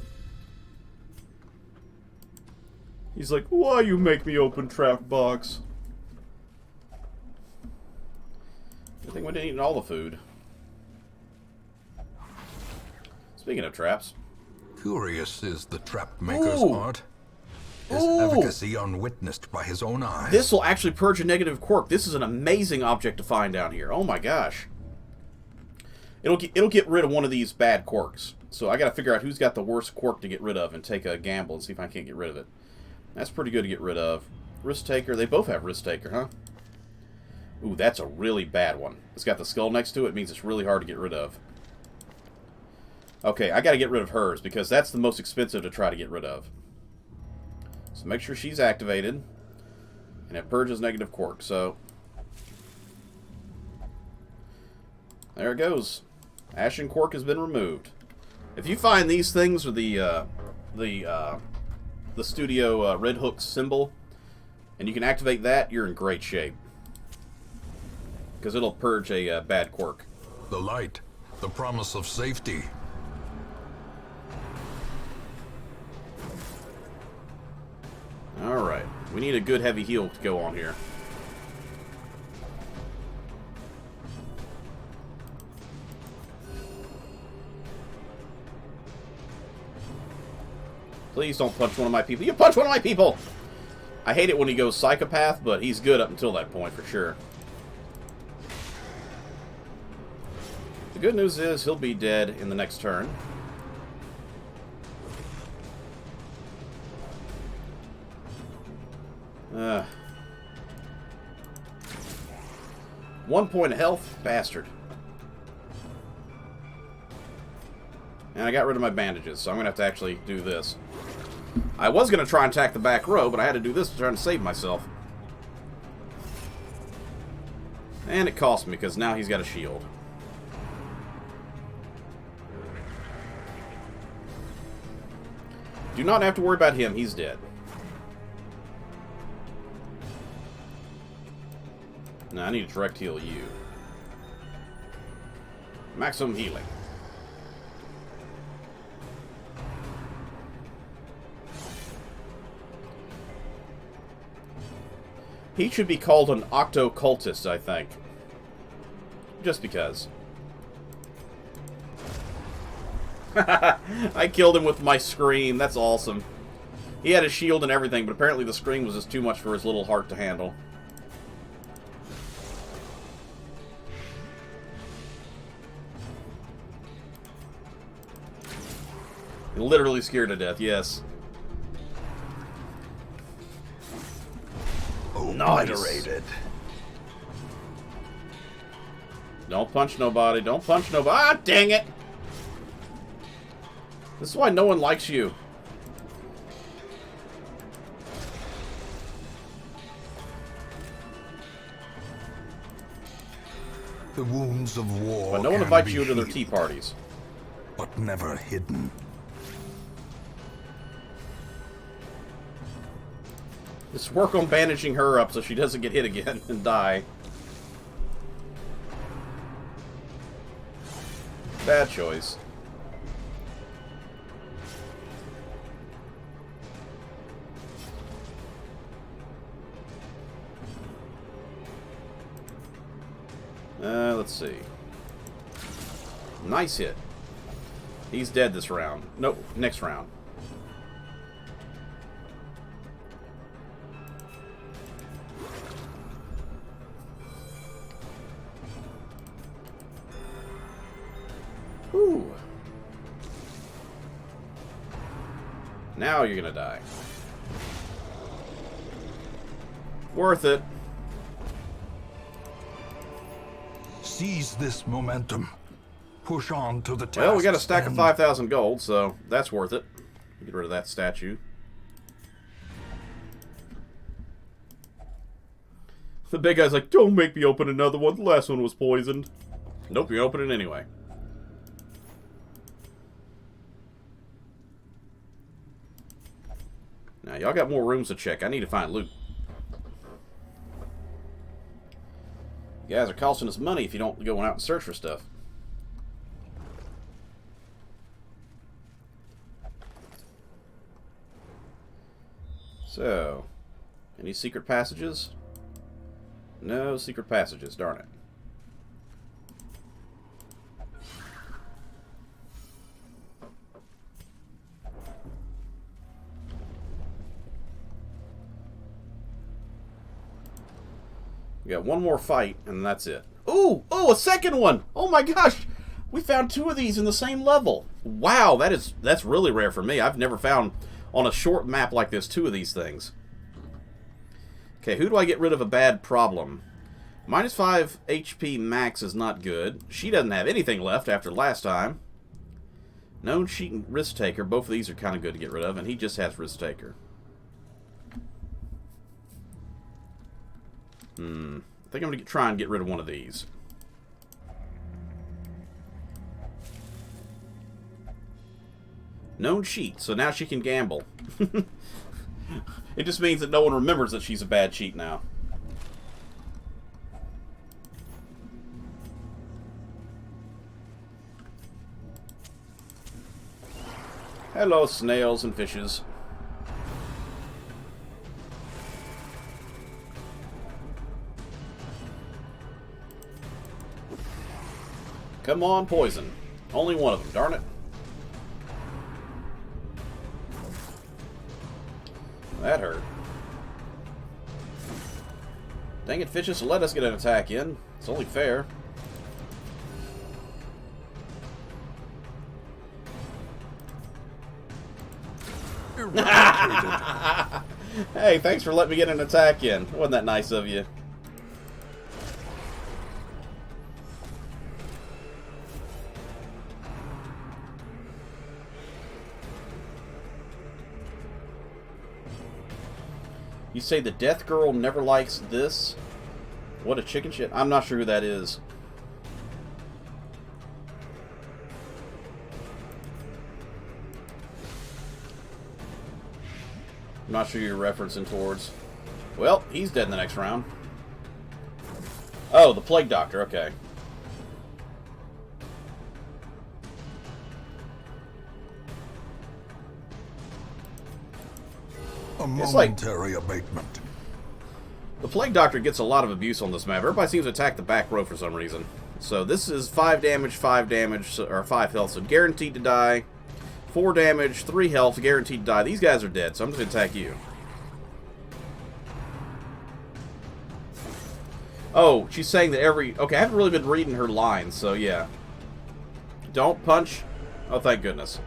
[SPEAKER 1] He's like, why you make me open trap box? I think we didn't eat all the food. Speaking of traps.
[SPEAKER 2] Curious is the trap maker's
[SPEAKER 1] Ooh.
[SPEAKER 2] art. His
[SPEAKER 1] Ooh.
[SPEAKER 2] efficacy unwitnessed by his own eyes.
[SPEAKER 1] This will actually purge a negative quirk. This is an amazing object to find down here. Oh my gosh. It'll get rid of one of these bad quirks. So I gotta figure out who's got the worst quirk to get rid of and take a gamble and see if I can't get rid of it. That's pretty good to get rid of. Risk Taker. They both have Risk Taker, huh? Ooh, that's a really bad one. It's got the skull next to it. It means it's really hard to get rid of. Okay, I gotta get rid of hers because that's the most expensive to try to get rid of. So make sure she's activated. And it purges negative quirk, so... There it goes. Ashen quirk has been removed. If you find these things or the studio Red Hook symbol, and you can activate that, you're in great shape. Because it'll purge a bad quirk.
[SPEAKER 2] The light, the promise of safety.
[SPEAKER 1] Alright. We need a good heavy heal to go on here. Please don't punch one of my people. You punch one of my people! I hate it when he goes psychopath, but he's good up until that point for sure. The good news is he'll be dead in the next turn. Uh, 1 point of health, bastard. And I got rid of my bandages, so I'm going to have to actually do this. I was going to try and attack the back row, but I had to do this to try to save myself. And it cost me, because now he's got a shield. Do not have to worry about him, he's dead. Now I need to direct heal you. Maximum healing. He should be called an octo-cultist, I think. Just because. I killed him with my scream. That's awesome. He had a shield and everything, but apparently the scream was just too much for his little heart to handle. Literally scared to death, yes.
[SPEAKER 2] Obliterated.
[SPEAKER 1] Don't punch nobody. Don't punch nobody. Ah, dang it! This is why no one likes you.
[SPEAKER 2] The wounds of war.
[SPEAKER 1] But no one
[SPEAKER 2] can
[SPEAKER 1] invites
[SPEAKER 2] be
[SPEAKER 1] you to their
[SPEAKER 2] healed,
[SPEAKER 1] tea parties.
[SPEAKER 2] but never hidden.
[SPEAKER 1] Just work on bandaging her up so she doesn't get hit again and die. Bad choice. Let's see. Nice hit. He's dead this round. Nope, next round. Ooh. Now you're gonna die. Worth it.
[SPEAKER 2] Seize this momentum. push on to the task.
[SPEAKER 1] Well, we got a stack of 5,000 gold, so that's worth it. Get rid of that statue. The big guy's like, don't make me open another one. The last one was poisoned. Nope, you open it anyway. Now, y'all got more rooms to check. I need to find loot. You guys are costing us money if you don't go out and search for stuff. So, any secret passages? No secret passages, darn it. We got one more fight, and that's it. Ooh! Oh, a second one! Oh my gosh! We found 2 of these in the same level. Wow, that's really rare for me. I've never found, on a short map like this, 2 of these things. Okay, who do I get rid of a bad problem? -5 HP max is not good. She doesn't have anything left after last time. Known Cheat and Risk Taker. Both of these are kind of good to get rid of, and he just has Risk Taker. I think I'm going to try and get rid of one of these. Known cheat, so now she can gamble. It just means that no one remembers that she's a bad cheat now. Hello, snails and fishes. Come on, poison. Only one of them, darn it. That hurt. Dang it, fishes, let us get an attack in. It's only fair. Hey, thanks for letting me get an attack in. Wasn't that nice of you? You say the Death Girl never likes this? What a chicken shit. I'm not sure who that is. I'm not sure you're referencing towards. Well, he's dead in the next round. Oh, the Plague Doctor, okay.
[SPEAKER 2] A momentary abatement.
[SPEAKER 1] The Plague Doctor gets a lot of abuse on this map. Everybody seems to attack the back row for some reason. So this is 5 damage, or 5 health, so guaranteed to die. 4 damage, 3 health, guaranteed to die. These guys are dead, so I'm just going to attack you. Oh, she's saying that every... Okay, I haven't really been reading her lines, so yeah. Don't punch. Oh, thank goodness.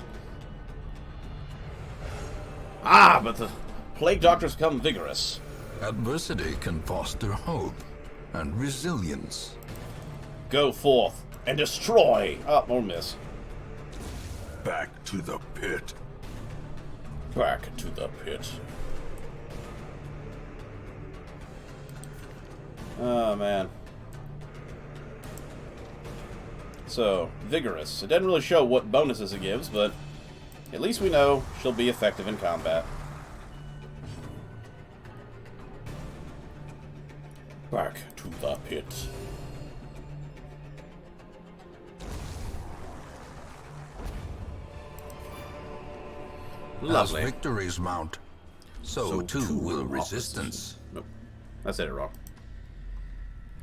[SPEAKER 1] Ah, but the Plague Doctors come vigorous.
[SPEAKER 2] Adversity can foster hope and resilience.
[SPEAKER 1] Go forth and destroy. Oh, or miss.
[SPEAKER 2] Back to the pit.
[SPEAKER 1] Back to the pit. Oh, man. So, vigorous. It doesn't really show what bonuses it gives, but at least we know she'll be effective in combat. Back to the pit. Lovely.
[SPEAKER 2] As victories mount, so too will resistance.
[SPEAKER 1] Nope. I said it wrong.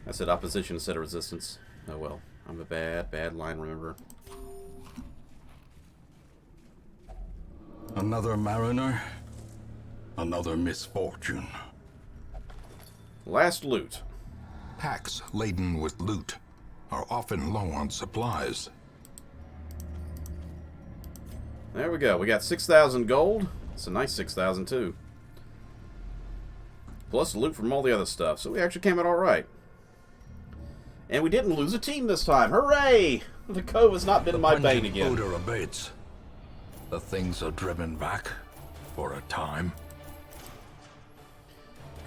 [SPEAKER 1] I said opposition instead of resistance. Oh well. I'm a bad line rememberer.
[SPEAKER 2] Another mariner, another misfortune.
[SPEAKER 1] Last loot.
[SPEAKER 2] Packs laden with loot are often low on supplies.
[SPEAKER 1] There we go. We got 6,000 gold. It's a nice 6,000 too. Plus loot from all the other stuff. So we actually came out alright. And we didn't lose a team this time. Hooray! The Cove has not been my bane again.
[SPEAKER 2] Odor abates. The things are driven back for a time.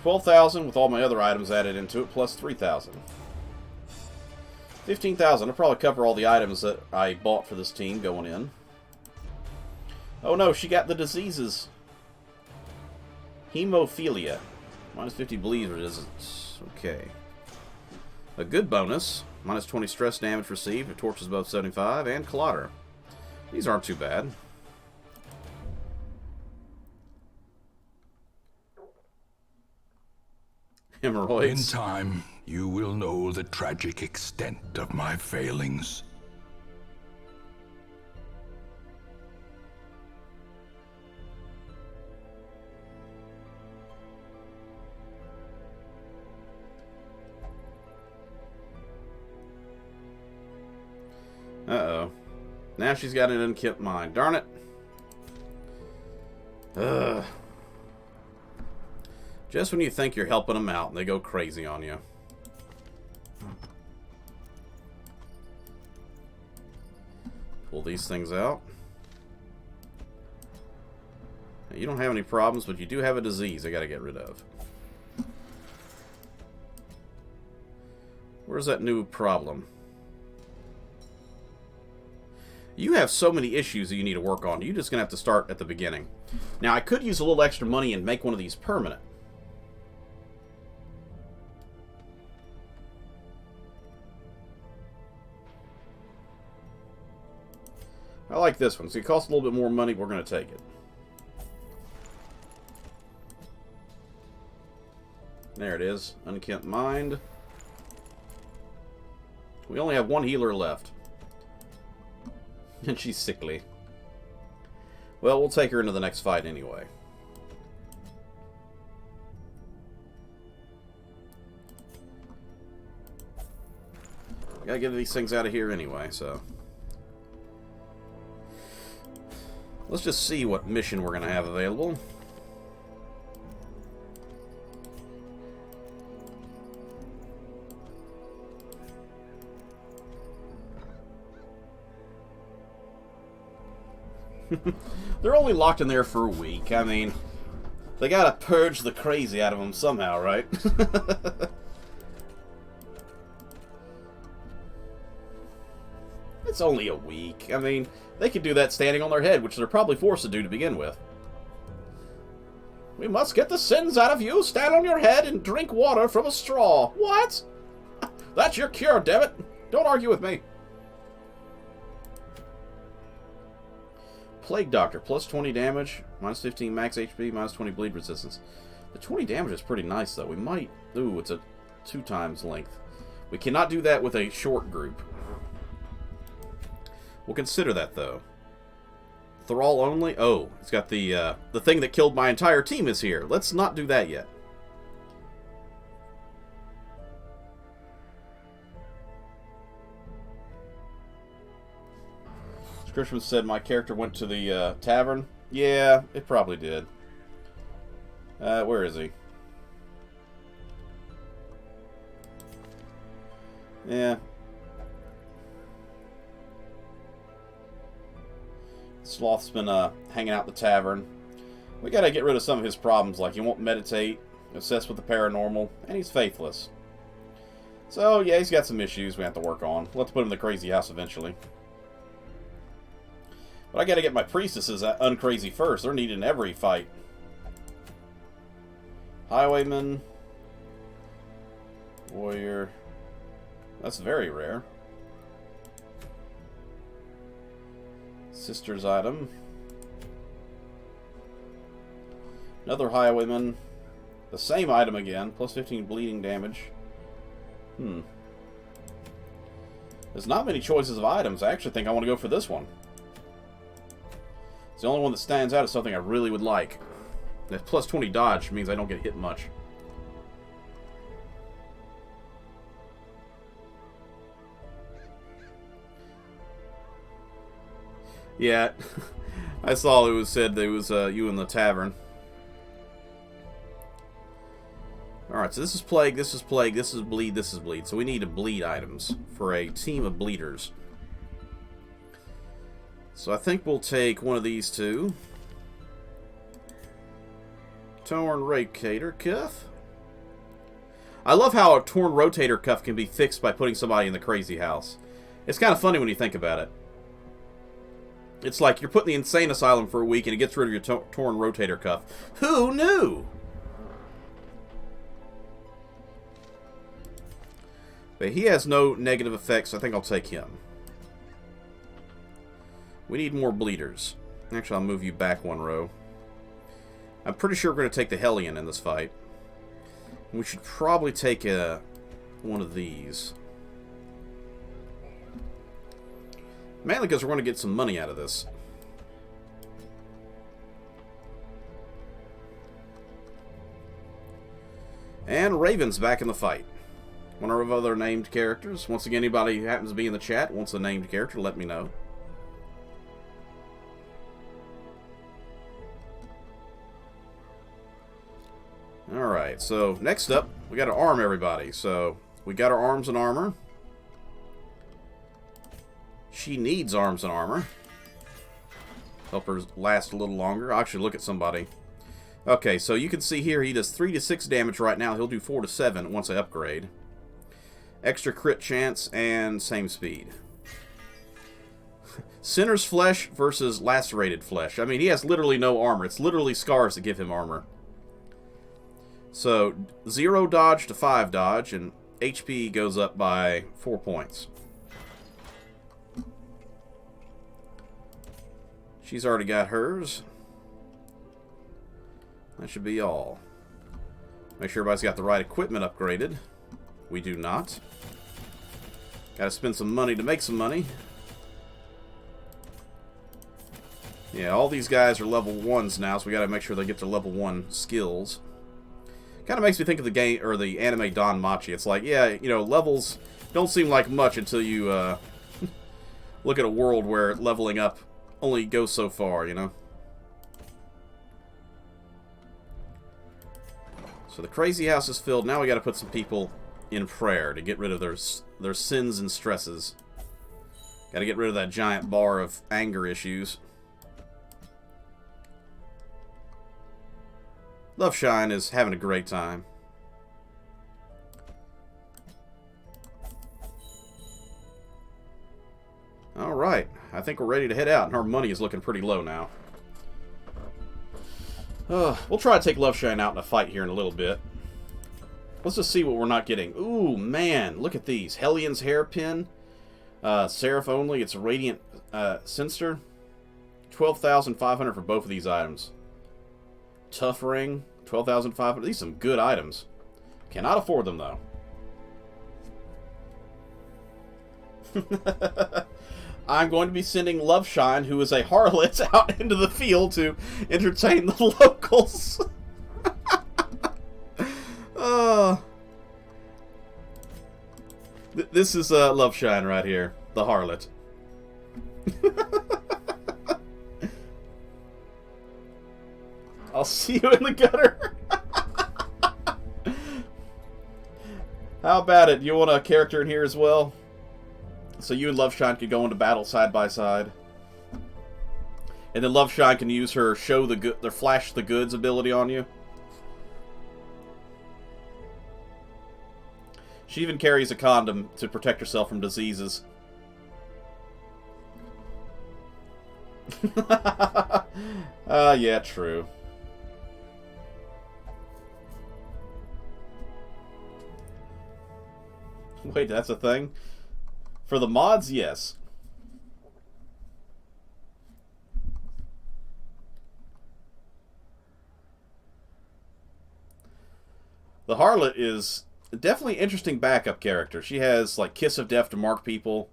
[SPEAKER 1] 12,000 with all my other items added into it, plus 3,000. 15,000. I'll probably cover all the items that I bought for this team going in. Oh no, she got the diseases. Hemophilia. Minus 50 bleed resistance. Okay. A good bonus. Minus 20 stress damage received if torches above 75. And Collider. These aren't too bad. Hemorrhoids.
[SPEAKER 2] In time, you will know the tragic extent of my failings.
[SPEAKER 1] Uh-oh. Now she's got an unkempt mind. Darn it. Ugh. Just when you think you're helping them out, and they go crazy on you. Pull these things out. Now, you don't have any problems, but you do have a disease I gotta get rid of. Where's that new problem? You have so many issues that you need to work on. You're just going to have to start at the beginning. Now, I could use a little extra money and make one of these permanent. I like this one. So it costs a little bit more money. We're going to take it. There it is. Unkempt Mind. We only have one healer left. And she's sickly. Well, we'll take her into the next fight anyway. I gotta get these things out of here anyway, so... Let's just see what mission we're gonna have available. They're only locked in there for a week. I mean, they gotta purge the crazy out of them somehow, right? It's only a week. I mean, they could do that standing on their head, which they're probably forced to do to begin with. We must get the sins out of you. Stand on your head and drink water from a straw. What? That's your cure, damn it. Don't argue with me. Plague Doctor, plus 20 damage, minus 15 max HP, minus 20 bleed resistance. The 20 damage is pretty nice, though. We might... Ooh, it's a 2 times length. We cannot do that with a short group. We'll consider that, though. Thrall only? Oh, it's got the thing that killed my entire team is here. Let's not do that yet. Description said my character went to the tavern. Yeah, it probably did. Where is he? Yeah. Sloth's been hanging out at the tavern. We gotta get rid of some of his problems, like he won't meditate, obsessed with the paranormal, and he's faithless. So, yeah, he's got some issues we have to work on. We'll have to put him in the crazy house eventually. But I gotta get my priestesses uncrazy first. They're needed in every fight. Highwayman. Warrior. That's very rare. Sister's item. Another Highwayman. The same item again. Plus 15 bleeding damage. There's not many choices of items. I actually think I want to go for this one. It's the only one that stands out as something I really would like. That plus 20 dodge means I don't get hit much. Yeah, I saw it was said that it was you in the tavern. Alright, so this is Plague, this is Plague, this is Bleed, this is Bleed. So we need to bleed items for a team of bleeders. So I think we'll take one of these two. Torn rotator cuff. I love how a torn rotator cuff can be fixed by putting somebody in the crazy house. It's kind of funny when you think about it. It's like you're put in the insane asylum for a week and it gets rid of your torn rotator cuff. Who knew? But he has no negative effects, so I think I'll take him. We need more bleeders. Actually, I'll move you back one row. I'm pretty sure we're going to take the Hellion in this fight. We should probably take one of these. Mainly because we're going to get some money out of this. And Raven's back in the fight. One of our other named characters. Once again, anybody who happens to be in the chat wants a named character, let me know. Alright, so next up, we got to arm everybody. So, we got our arms and armor. She needs arms and armor. Help her last a little longer. I'll actually look at somebody. Okay, so you can see here he does 3 to 6 damage right now. He'll do 4 to 7 once I upgrade. Extra crit chance and same speed. Sinner's flesh versus lacerated flesh. I mean, he has literally no armor. It's literally scars that give him armor. So, 0 dodge to 5 dodge, and HP goes up by 4 points. She's already got hers. That should be all. Make sure everybody's got the right equipment upgraded. We do not. Gotta spend some money to make some money. Yeah, all these guys are level 1s now, so we gotta make sure they get their level 1 skills. Kind of makes me think of the game, or the anime Don Machi. It's like, yeah, you know, levels don't seem like much until you look at a world where leveling up only goes so far, you know? So the crazy house is filled. Now we got to put some people in prayer to get rid of their sins and stresses. Got to get rid of that giant bar of anger issues. Loveshine is having a great time. Alright, I think we're ready to head out, and our money is looking pretty low now. We'll try to take Loveshine out in a fight here in a little bit. Let's just see what we're not getting. Ooh, man, look at these. Hellion's Hairpin. Seraph only, it's a Radiant Sinister. 12,500 for both of these items. Tough Ring, 12,500. These are some good items. Cannot afford them, though. I'm going to be sending Loveshine, who is a harlot, out into the field to entertain the locals. This is Loveshine right here, the harlot. I'll see you in the gutter. How about it? You want a character in here as well? So you and Loveshine could go into battle side by side. And then Loveshine can use her flash the goods ability on you. She even carries a condom to protect herself from diseases. Yeah, true. Wait, that's a thing? For the mods, yes. The Harlot is definitely an interesting backup character. She has, like, Kiss of Death to mark people.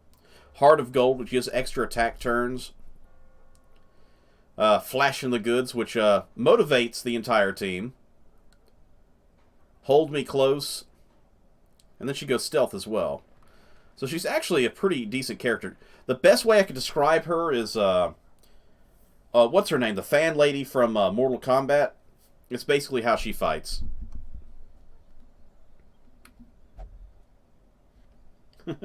[SPEAKER 1] Heart of Gold, which gives extra attack turns. Flash in the Goods, which motivates the entire team. Hold Me Close. And then she goes Stealth as well. So she's actually a pretty decent character. The best way I could describe her is, what's her name? The fan lady from Mortal Kombat. It's basically how she fights. Well,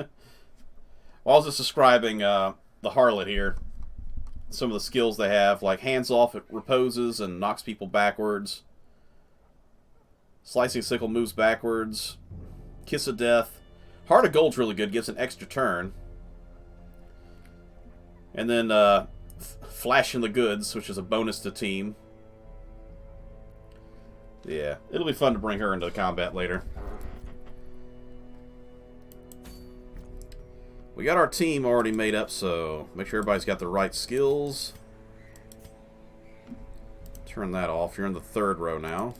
[SPEAKER 1] I was just describing the Harlot here. some of the skills they have, like hands off, it reposes and knocks people backwards. Slicing sickle moves backwards. Kiss of death. Heart of gold's really good, gives an extra turn. And then flash in the goods, which is a bonus to team. Yeah, it'll be fun to bring her into the combat later. We got our team already made up, so make sure everybody's got the right skills. Turn that off. You're in the third row now.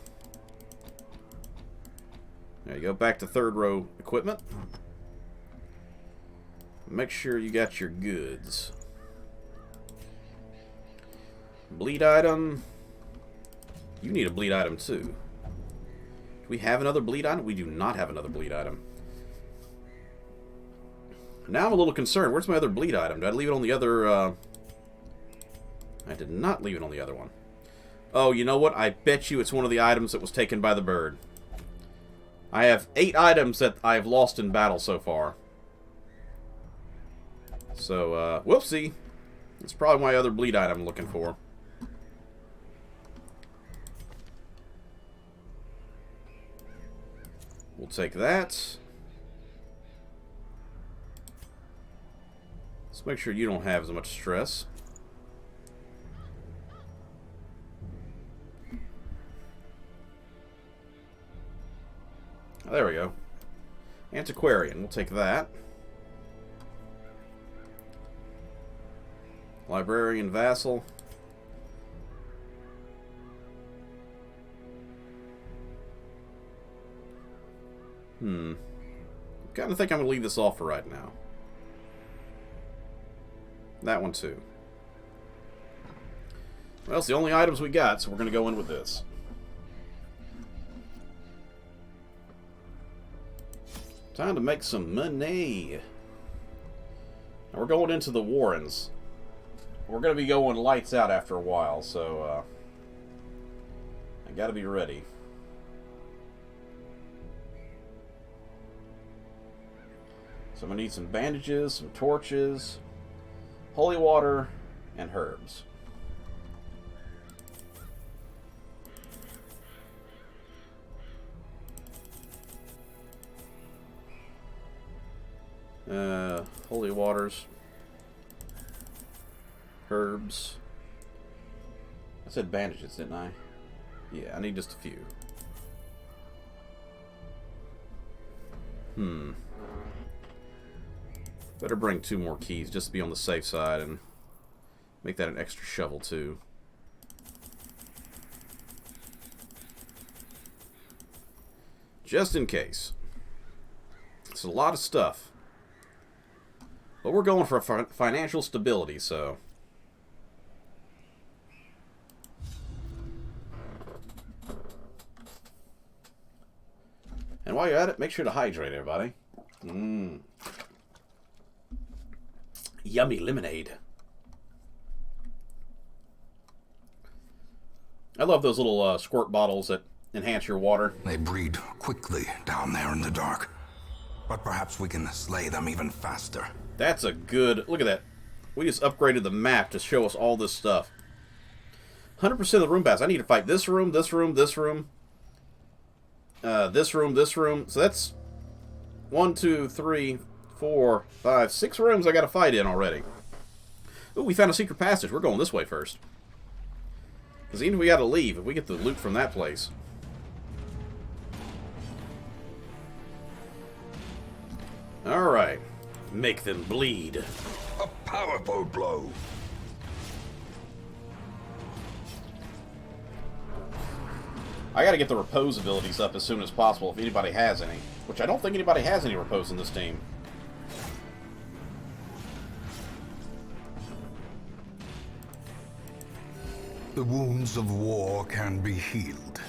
[SPEAKER 1] There you go. Back to third row equipment. Make sure you got your goods. Bleed item. You need a bleed item too. Do we have another bleed item? We do not have another bleed item. Now I'm a little concerned. Where's my other bleed item? Did I leave it on the other... I did not leave it on the other one. Oh, you know what? I bet you it's one of the items that was taken by the bird. I have 8 items that I've lost in battle so far. So, whoopsie. It's probably my other bleed item I'm looking for. We'll take that. Let's make sure you don't have as much stress. There we go. Antiquarian, we'll take that. Librarian Vassal. Kind of think I'm going to leave this off for right now. That one too. Well, it's the only items we got, so we're going to go in with this. Time to make some money. Now we're going into the Warrens. We're going to be going lights out after a while, so I got to be ready. So I'm going to need some bandages, some torches, holy water, and herbs. Holy waters, herbs. I said bandages, didn't I? Yeah, I need just a few. Better bring 2 more keys just to be on the safe side and make that an extra shovel too. Just in case. It's a lot of stuff. But we're going for financial stability, so... And while you're at it, make sure to hydrate, everybody. Yummy lemonade. I love those little squirt bottles that enhance your water.
[SPEAKER 2] They breed quickly down there in the dark. But perhaps we can slay them even faster.
[SPEAKER 1] That's a good... Look at that. We just upgraded the map to show us all this stuff. 100% of the room pass. I need to fight this room, this room, this room. This room, this room. So that's 1, 2, 3, 4, 5, 6 rooms I got to fight in already. Ooh, we found a secret passage. We're going this way first. Because even if we got to leave, if we get the loot from that place. Alright. Make them bleed.
[SPEAKER 2] A powerful blow.
[SPEAKER 1] I gotta get the repose abilities up as soon as possible if anybody has any. Which I don't think anybody has any repose in this team.
[SPEAKER 2] The wounds of war can be healed,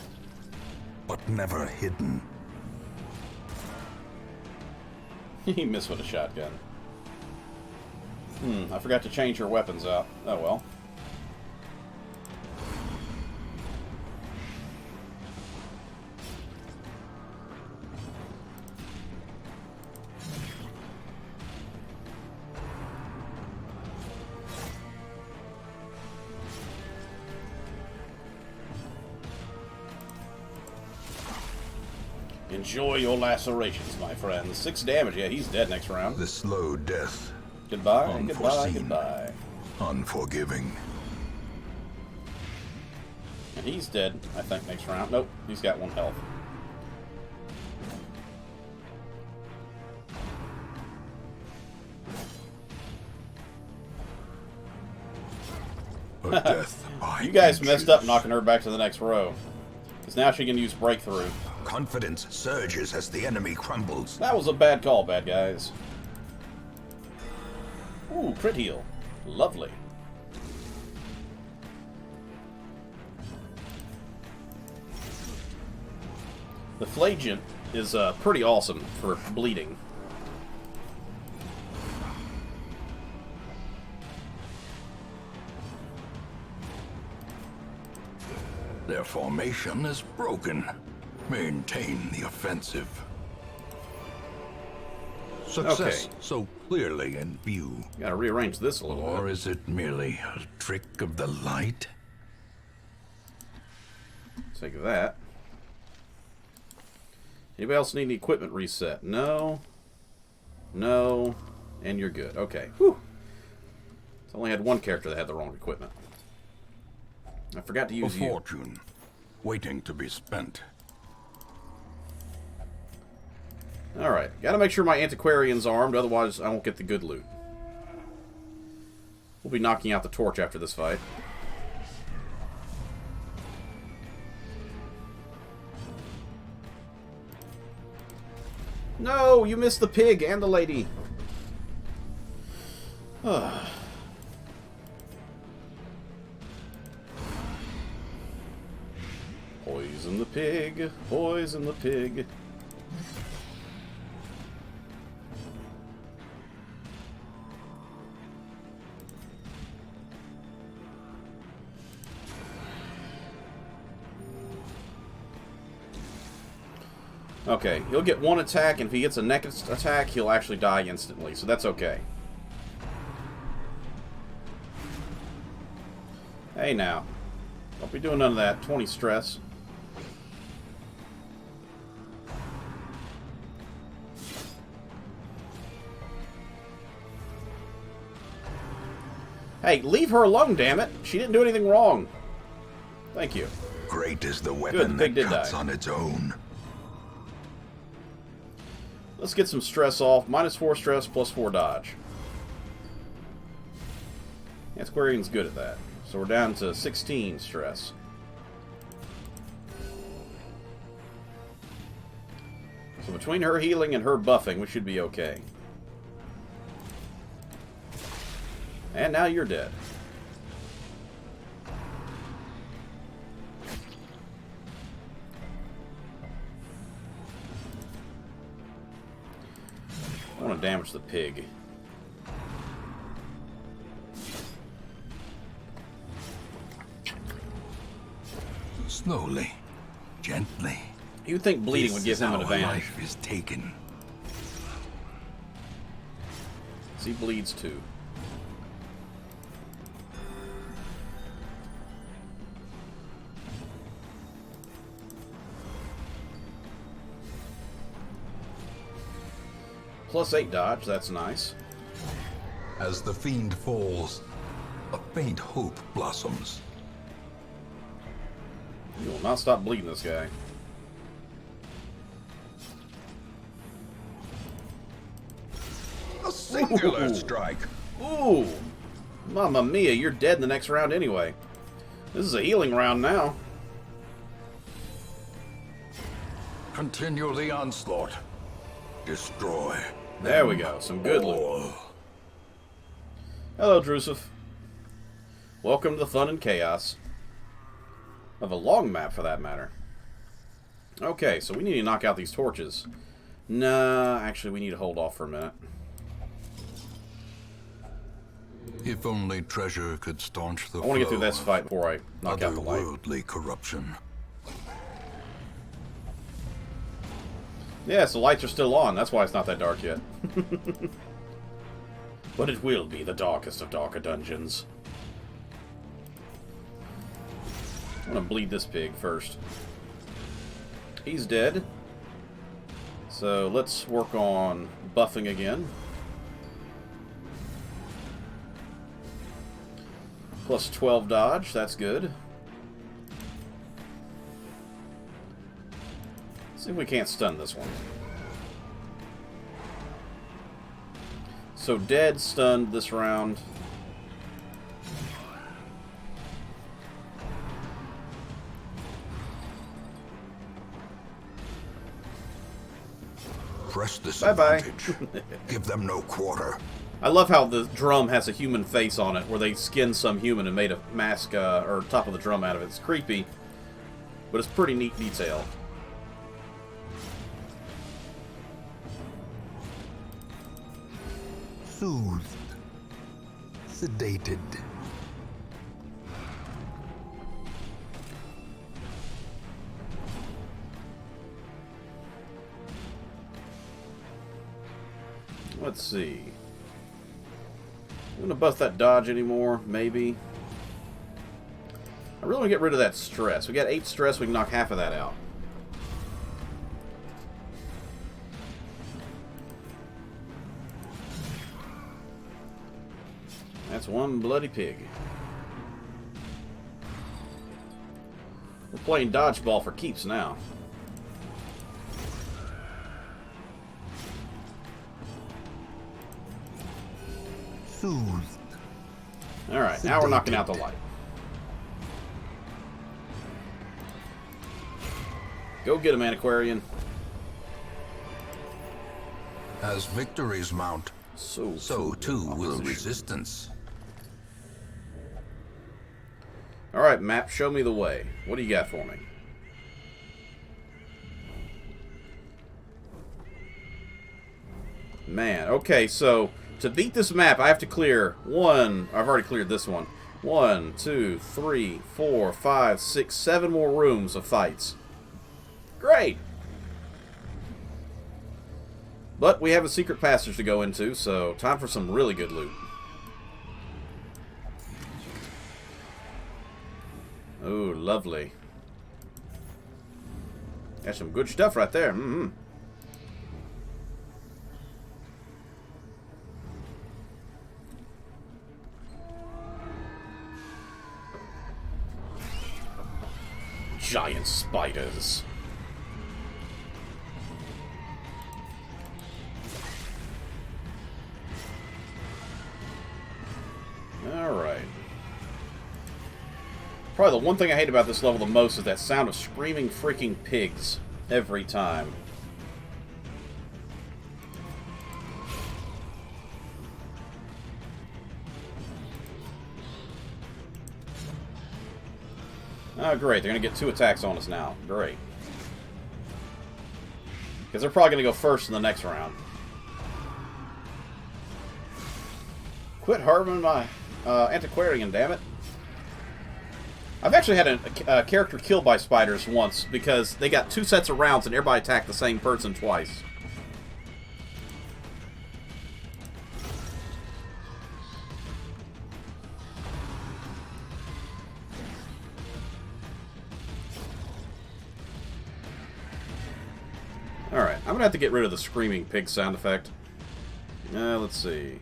[SPEAKER 2] but never hidden.
[SPEAKER 1] He missed with a shotgun. I forgot to change your weapons out. Oh well. Enjoy your lacerations, my friend. 6 damage. Yeah, he's dead next round.
[SPEAKER 2] The slow death.
[SPEAKER 1] Goodbye, goodbye,
[SPEAKER 2] Unforeseen.
[SPEAKER 1] goodbye.
[SPEAKER 2] Unforgiving.
[SPEAKER 1] And he's dead, I think, next round. Nope, he's got 1 health.
[SPEAKER 2] A death by
[SPEAKER 1] You guys messed up
[SPEAKER 2] inches.
[SPEAKER 1] knocking her back to the next row. Because now she can use breakthrough.
[SPEAKER 2] Confidence surges as the enemy crumbles.
[SPEAKER 1] That was a bad call, bad guys. Ooh, crit heal. Lovely. The Flagent is pretty awesome for bleeding.
[SPEAKER 2] Their formation is broken. Maintain the offensive. Success
[SPEAKER 1] Okay.
[SPEAKER 2] so clearly in view.
[SPEAKER 1] Gotta rearrange this a little
[SPEAKER 2] Or
[SPEAKER 1] bit.
[SPEAKER 2] is it merely a trick of the light?
[SPEAKER 1] Take that. Anybody else need any equipment reset? No. No. And you're good. Okay. Whew. I only had 1 character that had the wrong equipment. I forgot to
[SPEAKER 2] A
[SPEAKER 1] use you.
[SPEAKER 2] fortune waiting to be spent.
[SPEAKER 1] Alright. Gotta make sure my Antiquarian's armed, otherwise I won't get the good loot. We'll be knocking out the torch after this fight. No! You missed the pig and the lady! Poison the pig! Poison the pig! Okay, he'll get 1 attack, and if he gets a next attack, he'll actually die instantly, so that's okay. Hey now. Don't be doing none of that. 20 stress. Hey, leave her alone, damn it! She didn't do anything wrong. Thank you.
[SPEAKER 2] Great is the
[SPEAKER 1] Good,
[SPEAKER 2] weapon
[SPEAKER 1] the pig
[SPEAKER 2] that
[SPEAKER 1] did
[SPEAKER 2] cuts
[SPEAKER 1] die.
[SPEAKER 2] on its own.
[SPEAKER 1] Let's get some stress off. -4 stress, +4 dodge. Antiquarian's good at that. So we're down to 16 stress. So between her healing and her buffing, we should be okay. And now you're dead. I want to damage the pig.
[SPEAKER 2] Slowly, gently.
[SPEAKER 1] You'd think bleeding would give
[SPEAKER 2] This is
[SPEAKER 1] him an
[SPEAKER 2] how
[SPEAKER 1] advantage.
[SPEAKER 2] Life is taken.
[SPEAKER 1] He bleeds too. +8 dodge, that's nice.
[SPEAKER 2] As the fiend falls, a faint hope blossoms.
[SPEAKER 1] You will not stop bleeding this guy.
[SPEAKER 2] A singular
[SPEAKER 1] Ooh.
[SPEAKER 2] strike.
[SPEAKER 1] Ooh! Mamma mia, you're dead in the next round anyway. This is a healing round now.
[SPEAKER 2] Continue the onslaught. Destroy.
[SPEAKER 1] There we go, some good loot.
[SPEAKER 2] all.
[SPEAKER 1] Hello, Drusuf. Welcome to the fun and chaos. Of a long map, for that matter. Okay, so we need to knock out these torches. Nah, actually, we need to hold off for a minute.
[SPEAKER 2] If only treasure could staunch the
[SPEAKER 1] I want to get through
[SPEAKER 2] flow
[SPEAKER 1] this fight before I knock out the light.
[SPEAKER 2] otherworldly corruption.
[SPEAKER 1] Yes, the lights are still on. That's why it's not that dark yet. But it will be the darkest of darker dungeons. I'm gonna bleed this pig first. He's dead. So let's work on buffing again. Plus 12 dodge, that's good. See if we can't stun this one. So dead, stunned this round.
[SPEAKER 2] Press this
[SPEAKER 1] Bye-bye.
[SPEAKER 2] advantage. Give them no quarter.
[SPEAKER 1] I love how the drum has a human face on it, where they skinned some human and made a mask or top of the drum out of it. It's creepy, but it's pretty neat detail.
[SPEAKER 2] Soothed. Sedated.
[SPEAKER 1] Let's see. I'm going to bust that dodge anymore, maybe. I really want to get rid of that stress. We got 8 stress, we can knock half of that out. That's one bloody pig. We're playing dodgeball for keeps now.
[SPEAKER 2] Soothed.
[SPEAKER 1] Alright, now we're knocking out the light. Go get him, Antiquarian.
[SPEAKER 2] As victories mount, so too will resistance.
[SPEAKER 1] Alright, map, show me the way. What do you got for me? Man, okay, so to beat this map, I have to clear one. I've already cleared this one. 1, 2, 3, 4, 5, 6, 7 more rooms of fights. Great! But we have a secret passage to go into, so time for some really good loot. Oh, lovely. That's some good stuff right there. Mm-hmm. Giant spiders. Alright. Probably the one thing I hate about this level the most is that sound of screaming freaking pigs every time. Oh, great. They're going to get 2 attacks on us now. Great. Because they're probably going to go first in the next round. Quit harming my Antiquarian, damn it. I've actually had a character killed by spiders once because they got 2 sets of rounds and everybody attacked the same person twice. Alright, I'm going to have to get rid of the screaming pig sound effect. Let's see.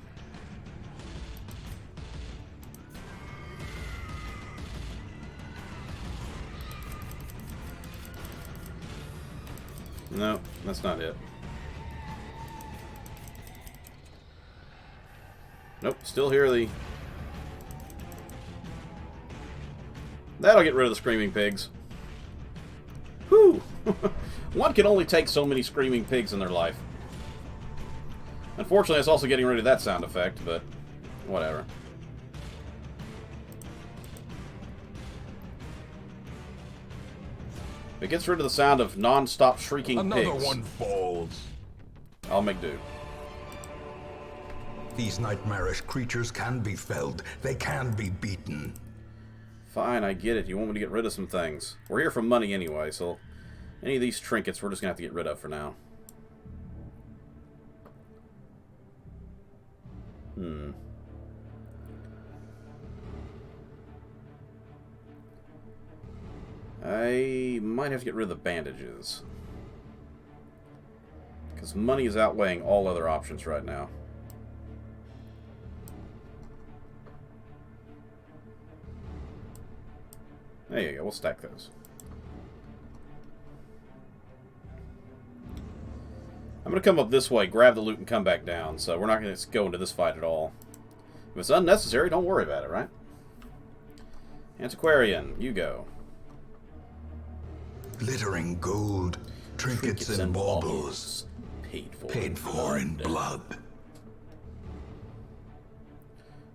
[SPEAKER 1] No, that's not it. Nope, still hear the... That'll get rid of the screaming pigs. Whew! One can only take so many screaming pigs in their life. Unfortunately, it's also getting rid of that sound effect, but whatever. It gets rid of the sound of non-stop shrieking pigs.
[SPEAKER 2] Another one falls.
[SPEAKER 1] I'll make do.
[SPEAKER 2] These nightmarish creatures can be felled. They can be beaten.
[SPEAKER 1] Fine, I get it. You want me to get rid of some things. We're here for money anyway, so any of these trinkets we're just going to have to get rid of for now. I might have to get rid of the bandages. Because money is outweighing all other options right now. There you go. We'll stack those. I'm going to come up this way, grab the loot, and come back down. So we're not going to go into this fight at all. If it's unnecessary, don't worry about it, right? Antiquarian, you go.
[SPEAKER 2] Glittering gold, trinkets and baubles, paid for in blood.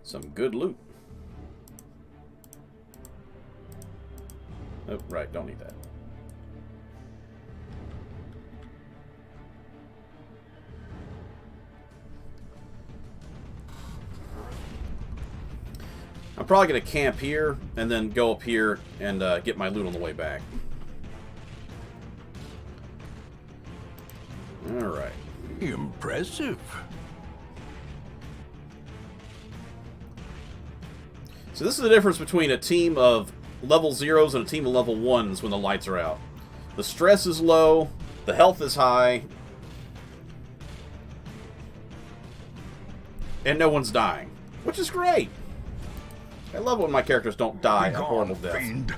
[SPEAKER 1] Some good loot. Oh, right, don't need that. I'm probably going to camp here and then go up here and get my loot on the way back. Alright.
[SPEAKER 2] Impressive.
[SPEAKER 1] So this is the difference between a team of level 0s and a team of level 1s when the lights are out. The stress is low, the health is high, and no one's dying. Which is great. I love when my characters don't die a horrible death.
[SPEAKER 2] Fiend.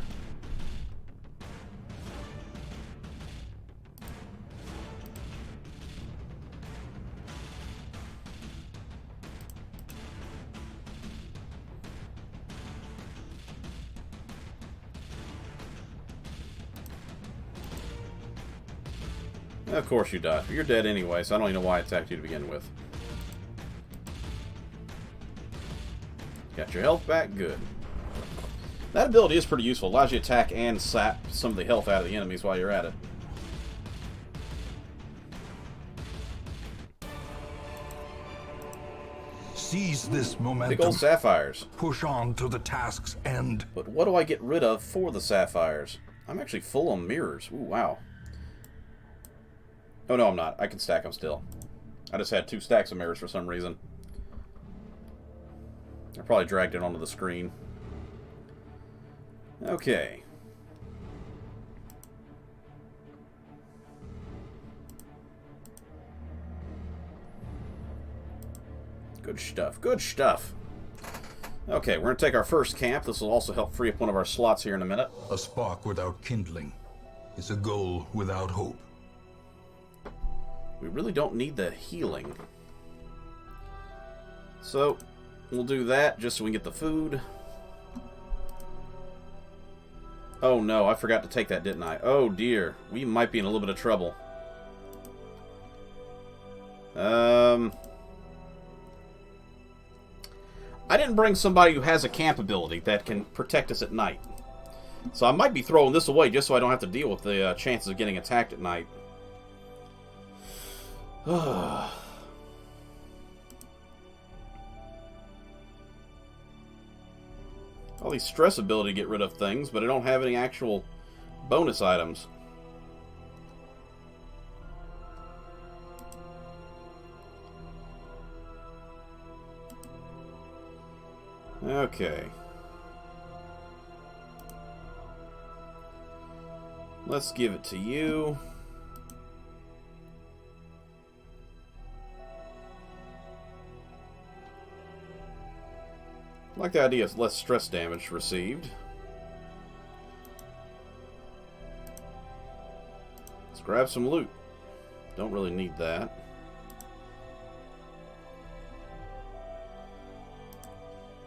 [SPEAKER 1] Of course you die. You're dead anyway, so I don't even know why I attacked you to begin with. Got your health back? Good. That ability is pretty useful. Allows you to attack and sap some of the health out of the enemies while you're at it.
[SPEAKER 2] Seize this momentum.
[SPEAKER 1] Big old sapphires.
[SPEAKER 2] Push on to the task's end.
[SPEAKER 1] But what do I get rid of for the sapphires? I'm actually full on mirrors. Ooh, wow. Oh, no, I'm not. I can stack them still. I just had 2 stacks of mirrors for some reason. I probably dragged it onto the screen. Okay. Good stuff. Good stuff. Okay, we're going to take our first camp. This will also help free up one of our slots here in a minute.
[SPEAKER 2] A spark without kindling is a goal without hope.
[SPEAKER 1] We really don't need the healing. So, we'll do that just so we can get the food. Oh no, I forgot to take that, didn't I? Oh dear, we might be in a little bit of trouble. I didn't bring somebody who has a camp ability that can protect us at night. So I might be throwing this away just so I don't have to deal with the chances of getting attacked at night. All these stress ability to get rid of things, but I don't have any actual bonus items. Okay. Let's give it to you. I like the idea of less stress damage received. Let's grab some loot. Don't really need that.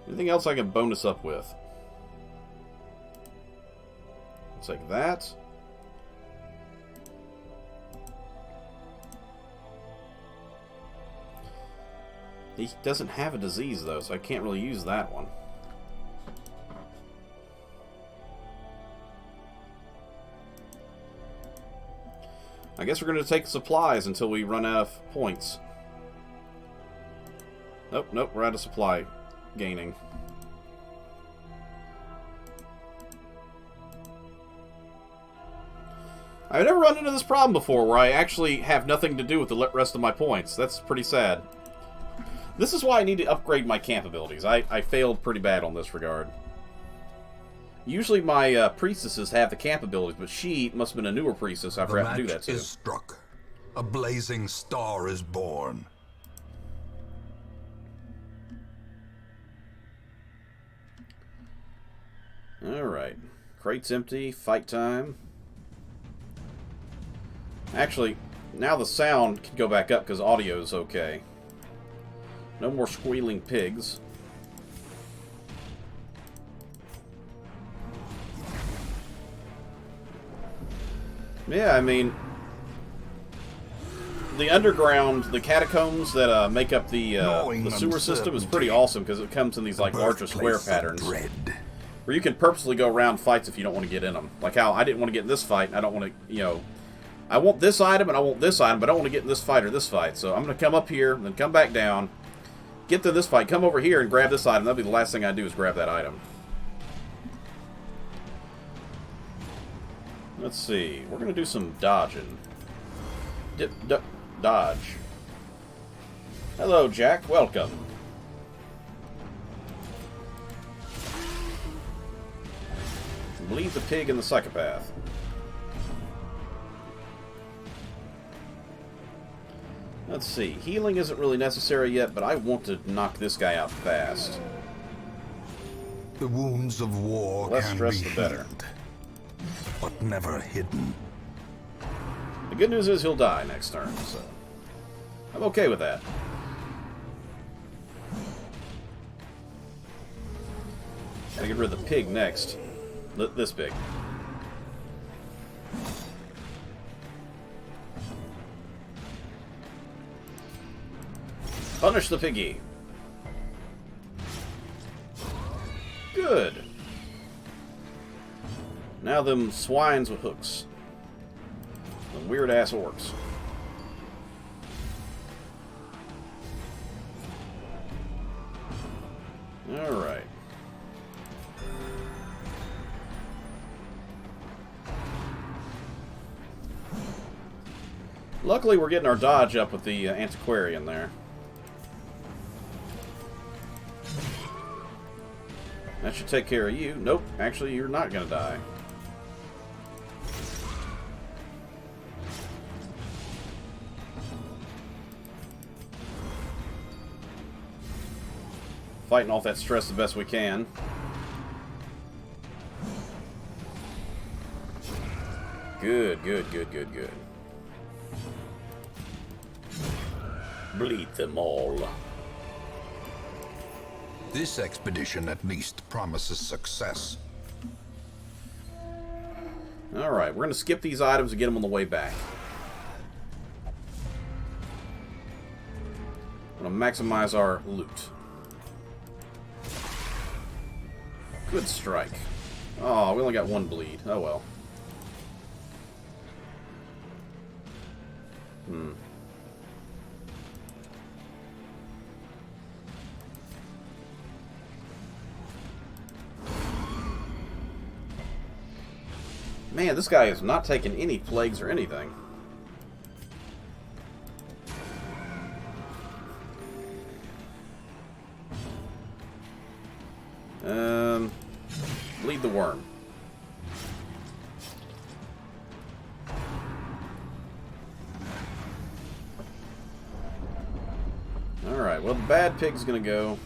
[SPEAKER 1] Anything else I can bonus up with? Let's take that. He doesn't have a disease, though, so I can't really use that one. I guess we're going to take supplies until we run out of points. Nope, nope, we're out of supply gaining. I've never run into this problem before where I actually have nothing to do with the rest of my points. That's pretty sad. This is why I need to upgrade my camp abilities. I failed pretty bad on this regard. Usually my priestesses have the camp abilities, but she must have been a newer priestess. I forgot to do that too.
[SPEAKER 2] The match is struck. a blazing star is born.
[SPEAKER 1] Alright. Crate's empty. Fight time. Actually, now the sound can go back up because audio's okay. No more squealing pigs. Yeah, I mean, the underground, the catacombs that make up the sewer system is pretty awesome because it comes in these like larger square patterns where you can purposely go around fights if you don't want to get in them. Like how I didn't want to get in this fight, and I don't want to, you know, I want this item and I want this item, but I don't want to get in this fight or this fight. So I'm going to come up here, then come back down, get to this fight, come over here and grab this item. That'll be the last thing I do is grab that item. Let's see. We're going to do some dodging. Dip, duck, dodge. Hello, Jack. Welcome. Bleed the pig and the psychopath. Let's see. Healing isn't really necessary yet, but I want to knock this guy out fast.
[SPEAKER 2] The wounds of war
[SPEAKER 1] Less
[SPEAKER 2] can
[SPEAKER 1] stress,
[SPEAKER 2] be
[SPEAKER 1] the better.
[SPEAKER 2] healed, but never hidden.
[SPEAKER 1] The good news is he'll die next turn, so I'm okay with that. Gotta get rid of the pig next. This pig. Punish the piggy. Good. Now them swines with hooks. The weird-ass orcs. Alright. Luckily, we're getting our dodge up with the antiquarian there. That should take care of you. Nope, actually, you're not going to die. Fighting off that stress the best we can. Good, good, good, good, good. Bleed them all.
[SPEAKER 2] This expedition at least promises success.
[SPEAKER 1] Alright, we're going to skip these items and get them on the way back. I'm going to maximize our loot. Good strike. Oh, we only got one bleed. Oh well. Man, this guy is not taking any plagues or anything. Bleed the worm. Alright, well, the bad pig's gonna go.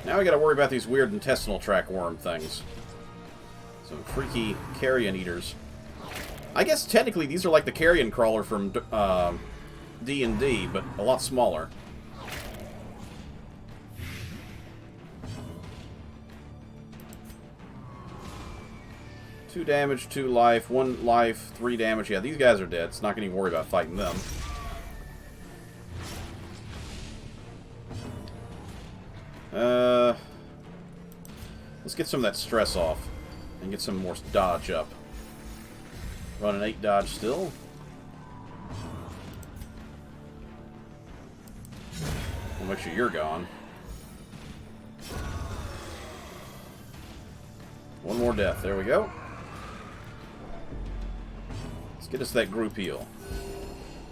[SPEAKER 1] Now we gotta worry about these weird intestinal tract worm things. Some freaky carrion eaters. I guess technically these are like the carrion crawler from D&D, but a lot smaller. Two damage, 2 life, 1 life, 3 damage. Yeah, these guys are dead. It's not going to worry about fighting them. Let's get some of that stress off and get some more dodge up. Running 8 dodge still. We'll make sure you're gone. One more death. There we go. Let's get us that group heal.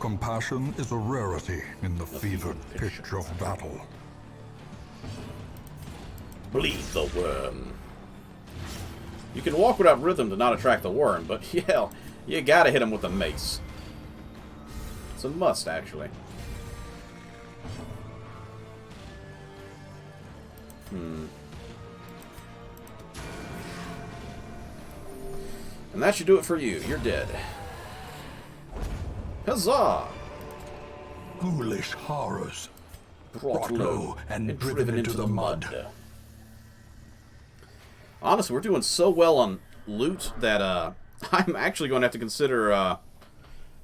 [SPEAKER 2] Compassion is a rarity in the fevered pitch of battle.
[SPEAKER 1] Bleed the worm. You can walk without rhythm to not attract the worm, but yeah, you gotta hit him with a mace. It's a must, actually. And that should do it for you. You're dead. Huzzah!
[SPEAKER 2] Ghoulish horrors.
[SPEAKER 1] Brought low
[SPEAKER 2] and driven into the mud.
[SPEAKER 1] Honestly, we're doing so well on loot that I'm actually going to have to consider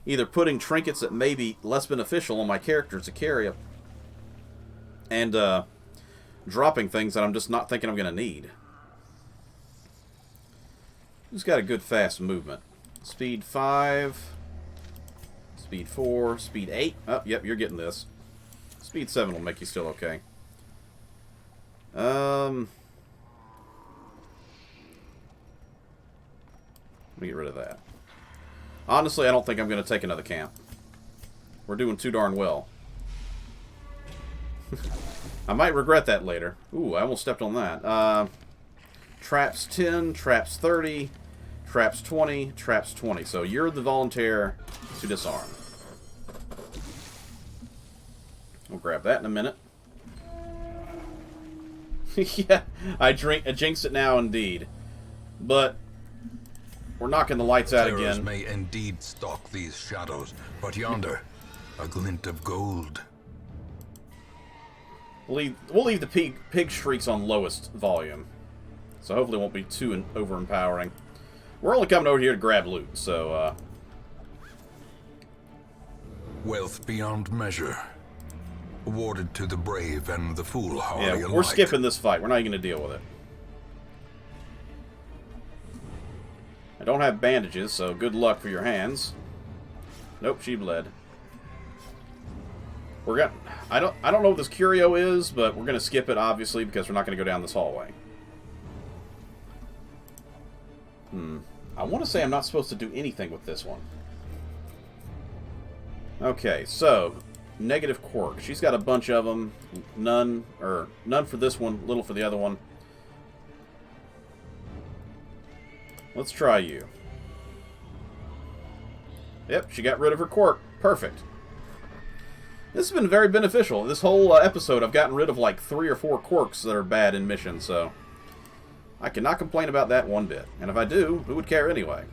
[SPEAKER 1] either putting trinkets that may be less beneficial on my characters to carry and dropping things that I'm just not thinking I'm going to need. Who's got a good fast movement? Speed 5, Speed 4, Speed 8. Oh, yep, you're getting this. Speed 7 will make you still okay. Let me get rid of that. Honestly, I don't think I'm going to take another camp. We're doing too darn well. I might regret that later. Ooh, I almost stepped on that. Traps 10, traps 30, traps 20, traps 20. So you're the volunteer to disarm. We'll grab that in a minute. Yeah, I jinxed it now indeed. But we're knocking the lights out
[SPEAKER 2] Terrors
[SPEAKER 1] again.
[SPEAKER 2] may indeed stalk these shadows, but yonder, a glint of gold.
[SPEAKER 1] We'll leave the pig shrieks on lowest volume. So hopefully it won't be too over-empowering. We're only coming over here to grab loot, so,
[SPEAKER 2] Wealth beyond measure. Awarded to the brave and the foolhardy
[SPEAKER 1] yeah,
[SPEAKER 2] alike.
[SPEAKER 1] we're skipping this fight. We're not even going to deal with it. I don't have bandages, so good luck for your hands. Nope, she bled. I don't know what this curio is, but we're going to skip it, obviously, because we're not going to go down this hallway. I want to say I'm not supposed to do anything with this one. Okay, so negative quirk. She's got a bunch of them. None for this one, little for the other one. Let's try you. Yep, she got rid of her quirk. Perfect. This has been very beneficial. This whole episode, I've gotten rid of like 3 or 4 quirks that are bad in missions, so I cannot complain about that one bit. And if I do, who would care anyway?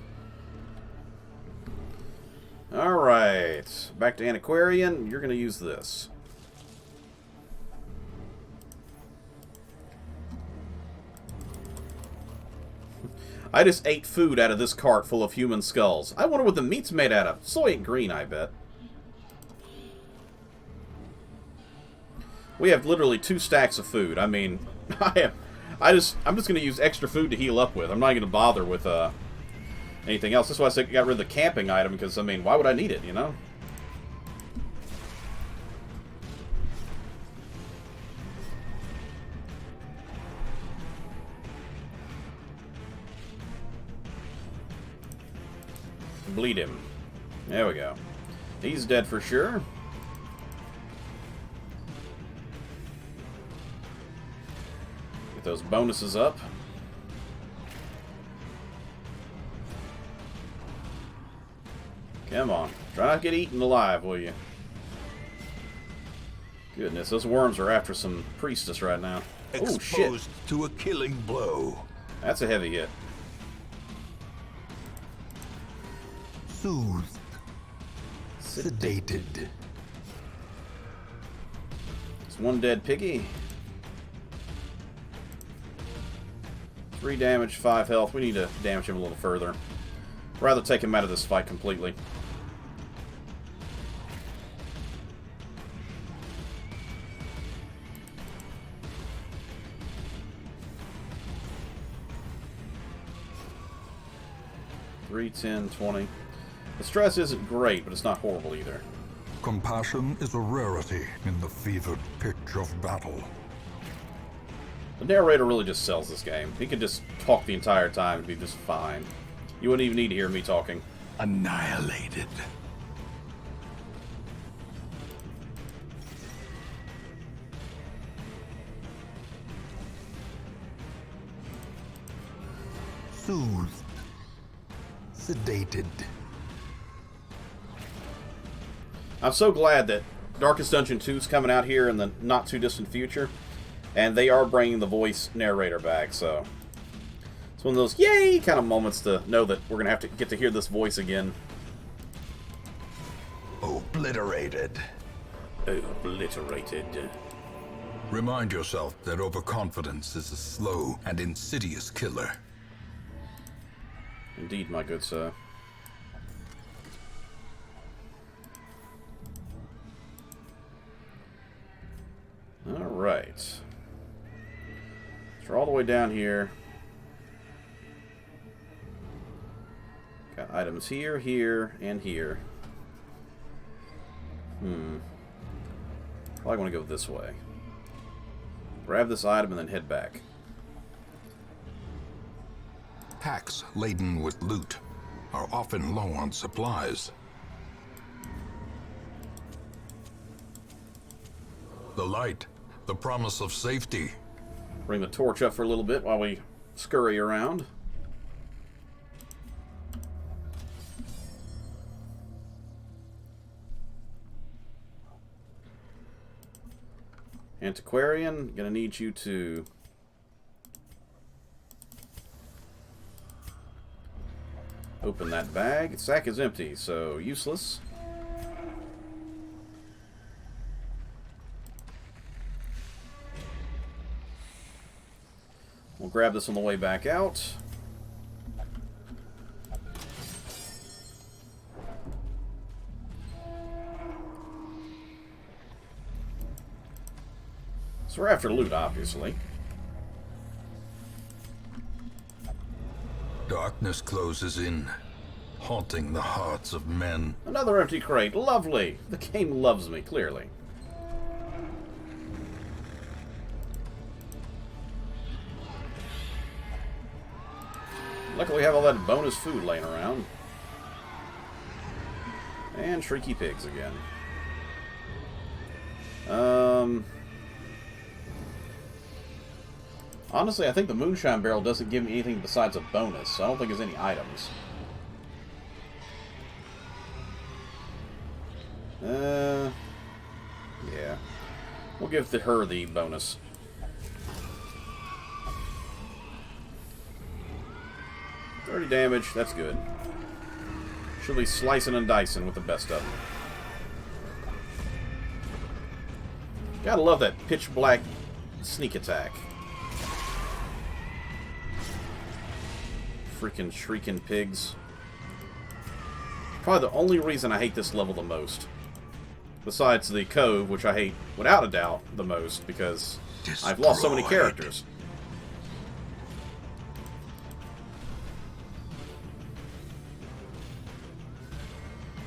[SPEAKER 1] Alright, back to Antiquarian. You're going to use this. I just ate food out of this cart full of human skulls. I wonder what the meat's made out of. Soy and green, I bet. We have literally 2 stacks of food. I mean, I'm just going to use extra food to heal up with. I'm not going to bother with anything else. That's why I said I got rid of the camping item, because, I mean, why would I need it, you know? Bleed him. There we go. He's dead for sure. Get those bonuses up. Come on. Try not to get eaten alive, will you? Goodness, those worms are after some priestess right now. Oh, shit.
[SPEAKER 2] Exposed to a killing blow.
[SPEAKER 1] That's a heavy hit.
[SPEAKER 2] Soothed. Sedated.
[SPEAKER 1] It's 1 dead piggy. 3 damage, 5 health. We need to damage him a little further. Rather take him out of this fight completely. Three, 10, 20. The stress isn't great, but it's not horrible either.
[SPEAKER 2] Compassion is a rarity in the fevered pitch of battle.
[SPEAKER 1] The narrator really just sells this game. He could just talk the entire time and be just fine. You wouldn't even need to hear me talking.
[SPEAKER 2] Annihilated. soothed, sedated.
[SPEAKER 1] I'm so glad that Darkest Dungeon 2 is coming out here in the not-too-distant future, and they are bringing the voice narrator back, so it's one of those yay kind of moments to know that we're going to have to get to hear this voice again.
[SPEAKER 2] Obliterated.
[SPEAKER 1] Obliterated.
[SPEAKER 2] Remind yourself that overconfidence is a slow and insidious killer.
[SPEAKER 1] Indeed, my good sir. Alright. So we're all the way down here. Got items here, here, and here. Well, I want to go this way. Grab this item and then head back.
[SPEAKER 2] Packs laden with loot are often low on supplies. The light, the promise of safety.
[SPEAKER 1] Bring the torch up for a little bit while we scurry around. Antiquarian, gonna need you to open that bag. The sack is empty, so useless. We'll grab this on the way back out. So we're after loot, obviously.
[SPEAKER 2] Darkness closes in, haunting the hearts of men.
[SPEAKER 1] Another empty crate. Lovely. The game loves me, clearly. Luckily we have all that bonus food laying around. And shrieky pigs again. Honestly, I think the moonshine barrel doesn't give me anything besides a bonus, so I don't think there's any items. Yeah. We'll give her the bonus. $30 damage, that's good. She'll be slicing and dicing with the best of them. Gotta love that pitch black sneak attack. Freaking shrieking pigs. Probably the only reason I hate this level the most. Besides the cove, which I hate without a doubt the most, because I've lost so many characters.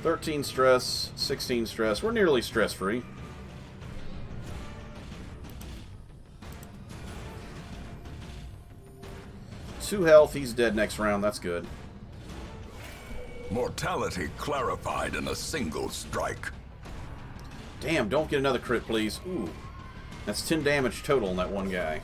[SPEAKER 1] $13 stress, 16 stress. We're nearly stress-free. Two health, he's dead next round, that's good.
[SPEAKER 2] Mortality clarified in a single strike.
[SPEAKER 1] Damn, don't get another crit, please. Ooh. That's 10 damage total on that one guy.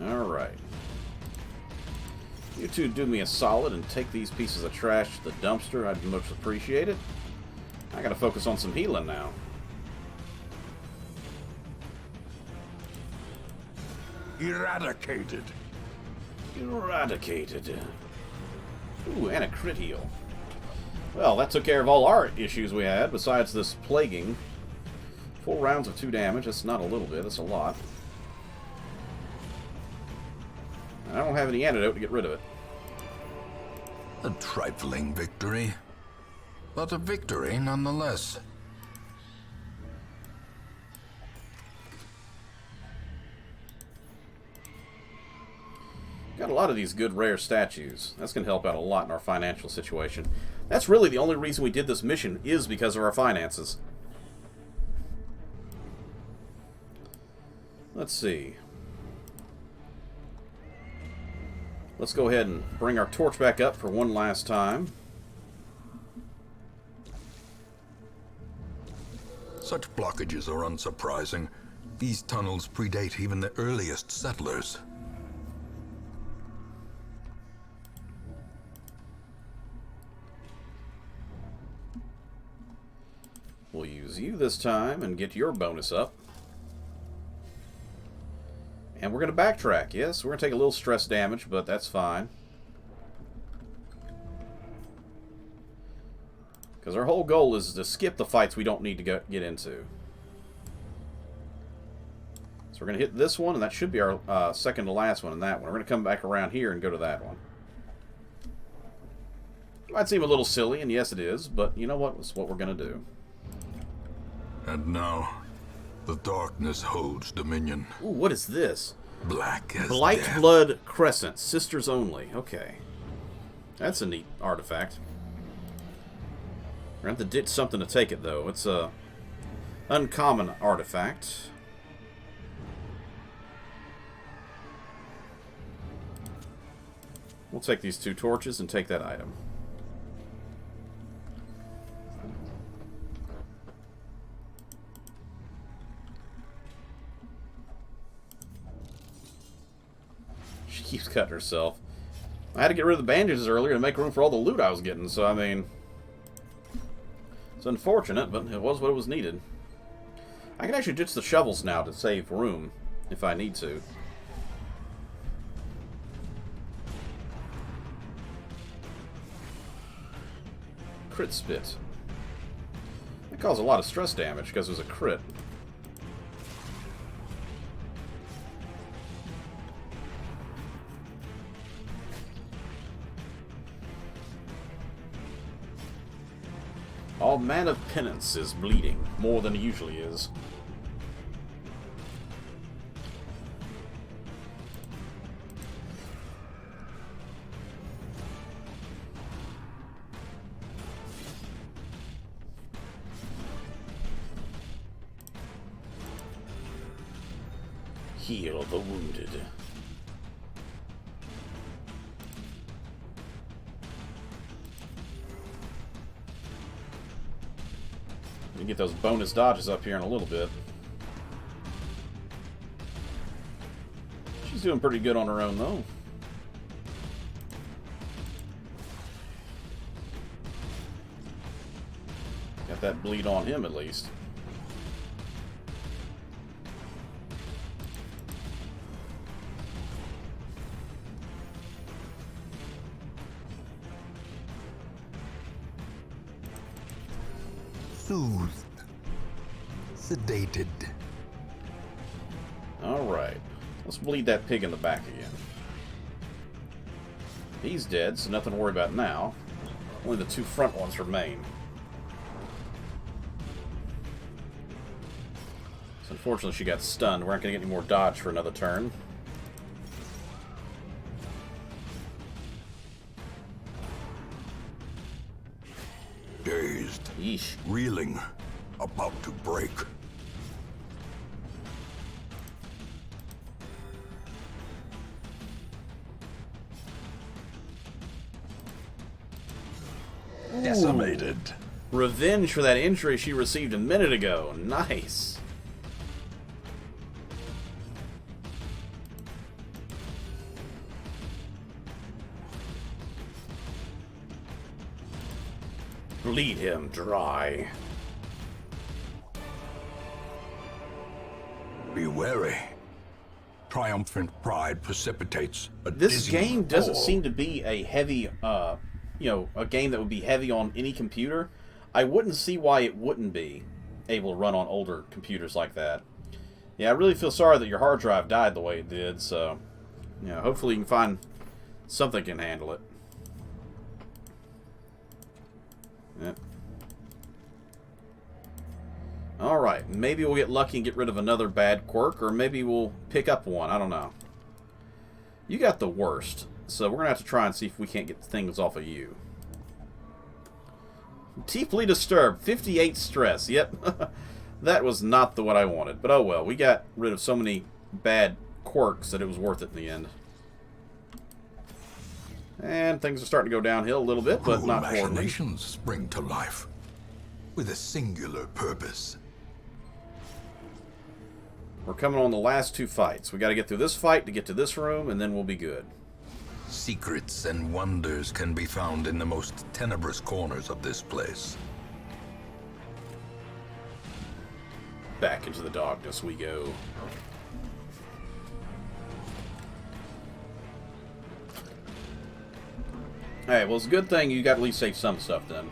[SPEAKER 1] Alright. You two do me a solid and take these pieces of trash to the dumpster. I'd much appreciate it. I gotta focus on some healing now.
[SPEAKER 2] Eradicated.
[SPEAKER 1] Eradicated. Ooh, and a crit heal. Well, that took care of all our issues we had, besides this plaguing. 4 rounds of 2 damage. That's not a little bit, that's a lot. And I don't have any antidote to get rid of it.
[SPEAKER 2] A trifling victory, but a victory nonetheless.
[SPEAKER 1] Got a lot of these good rare statues. That's going to help out a lot in our financial situation. That's really the only reason we did this mission, is because of our finances. Let's see. Let's go ahead and bring our torch back up for one last time.
[SPEAKER 2] Such blockages are unsurprising. These tunnels predate even the earliest settlers.
[SPEAKER 1] We'll use you this time and get your bonus up. And we're going to backtrack. Yes, we're going to take a little stress damage, but that's fine. Because our whole goal is to skip the fights we don't need to get into. So we're going to hit this one, and that should be our second to last one in that one. We're going to come back around here and go to that one. It might seem a little silly, and yes it is, but you know what? It's what we're going to do.
[SPEAKER 2] And now, the darkness holds dominion.
[SPEAKER 1] Ooh, what is this?
[SPEAKER 2] Black as
[SPEAKER 1] Blight
[SPEAKER 2] death.
[SPEAKER 1] Blood Crescent. Sisters only. Okay. That's a neat artifact. We're going to have to ditch something to take it, though. It's a uncommon artifact. We'll take these 2 torches and take that item. She keeps cutting herself. I had to get rid of the bandages earlier to make room for all the loot I was getting, so I mean... It's unfortunate, but it was what was needed. I can actually ditch the shovels now to save room, if I need to. Crit spit. That caused a lot of stress damage because it was a crit. Our Man of Penance is bleeding more than he usually is. Heal the wounded. We get those bonus dodges up here in a little bit. She's doing pretty good on her own, though. Got that bleed on him, at least.
[SPEAKER 2] Soothed. Sedated.
[SPEAKER 1] Alright. Let's bleed that pig in the back again. He's dead, so nothing to worry about now. Only the 2 front ones remain. So unfortunately she got stunned. We aren't going to get any more dodge for another turn.
[SPEAKER 2] Dazed.
[SPEAKER 1] Yeesh.
[SPEAKER 2] Reeling. About to break. Decimated.
[SPEAKER 1] Revenge for that injury she received a minute ago. Nice. Bleed him dry.
[SPEAKER 2] Be wary. Triumphant pride precipitates a
[SPEAKER 1] This
[SPEAKER 2] dizzying
[SPEAKER 1] game doesn't
[SPEAKER 2] fall.
[SPEAKER 1] seem to be a heavy, a game that would be heavy on any computer. I wouldn't see why it wouldn't be able to run on older computers like that. Yeah, I really feel sorry that your hard drive died the way it did, so, hopefully you can find something that can handle it. Yep. Alright, maybe we'll get lucky and get rid of another bad quirk, or maybe we'll pick up one, I don't know. You got the worst, so we're going to have to try and see if we can't get things off of you. Deeply disturbed, 58 stress, yep. That was not the what I wanted, but oh well, we got rid of so many bad quirks that it was worth it in the end. And things are starting to go downhill a little bit, but
[SPEAKER 2] Cruel
[SPEAKER 1] not horribly.
[SPEAKER 2] machinations spring to life with a singular purpose.
[SPEAKER 1] We're coming on the last 2 fights. We got to get through this fight to get to this room, and then we'll be good.
[SPEAKER 2] Secrets and wonders can be found in the most tenebrous corners of this place.
[SPEAKER 1] Back into the darkness we go. Alright, well, it's a good thing you got at least save some stuff then.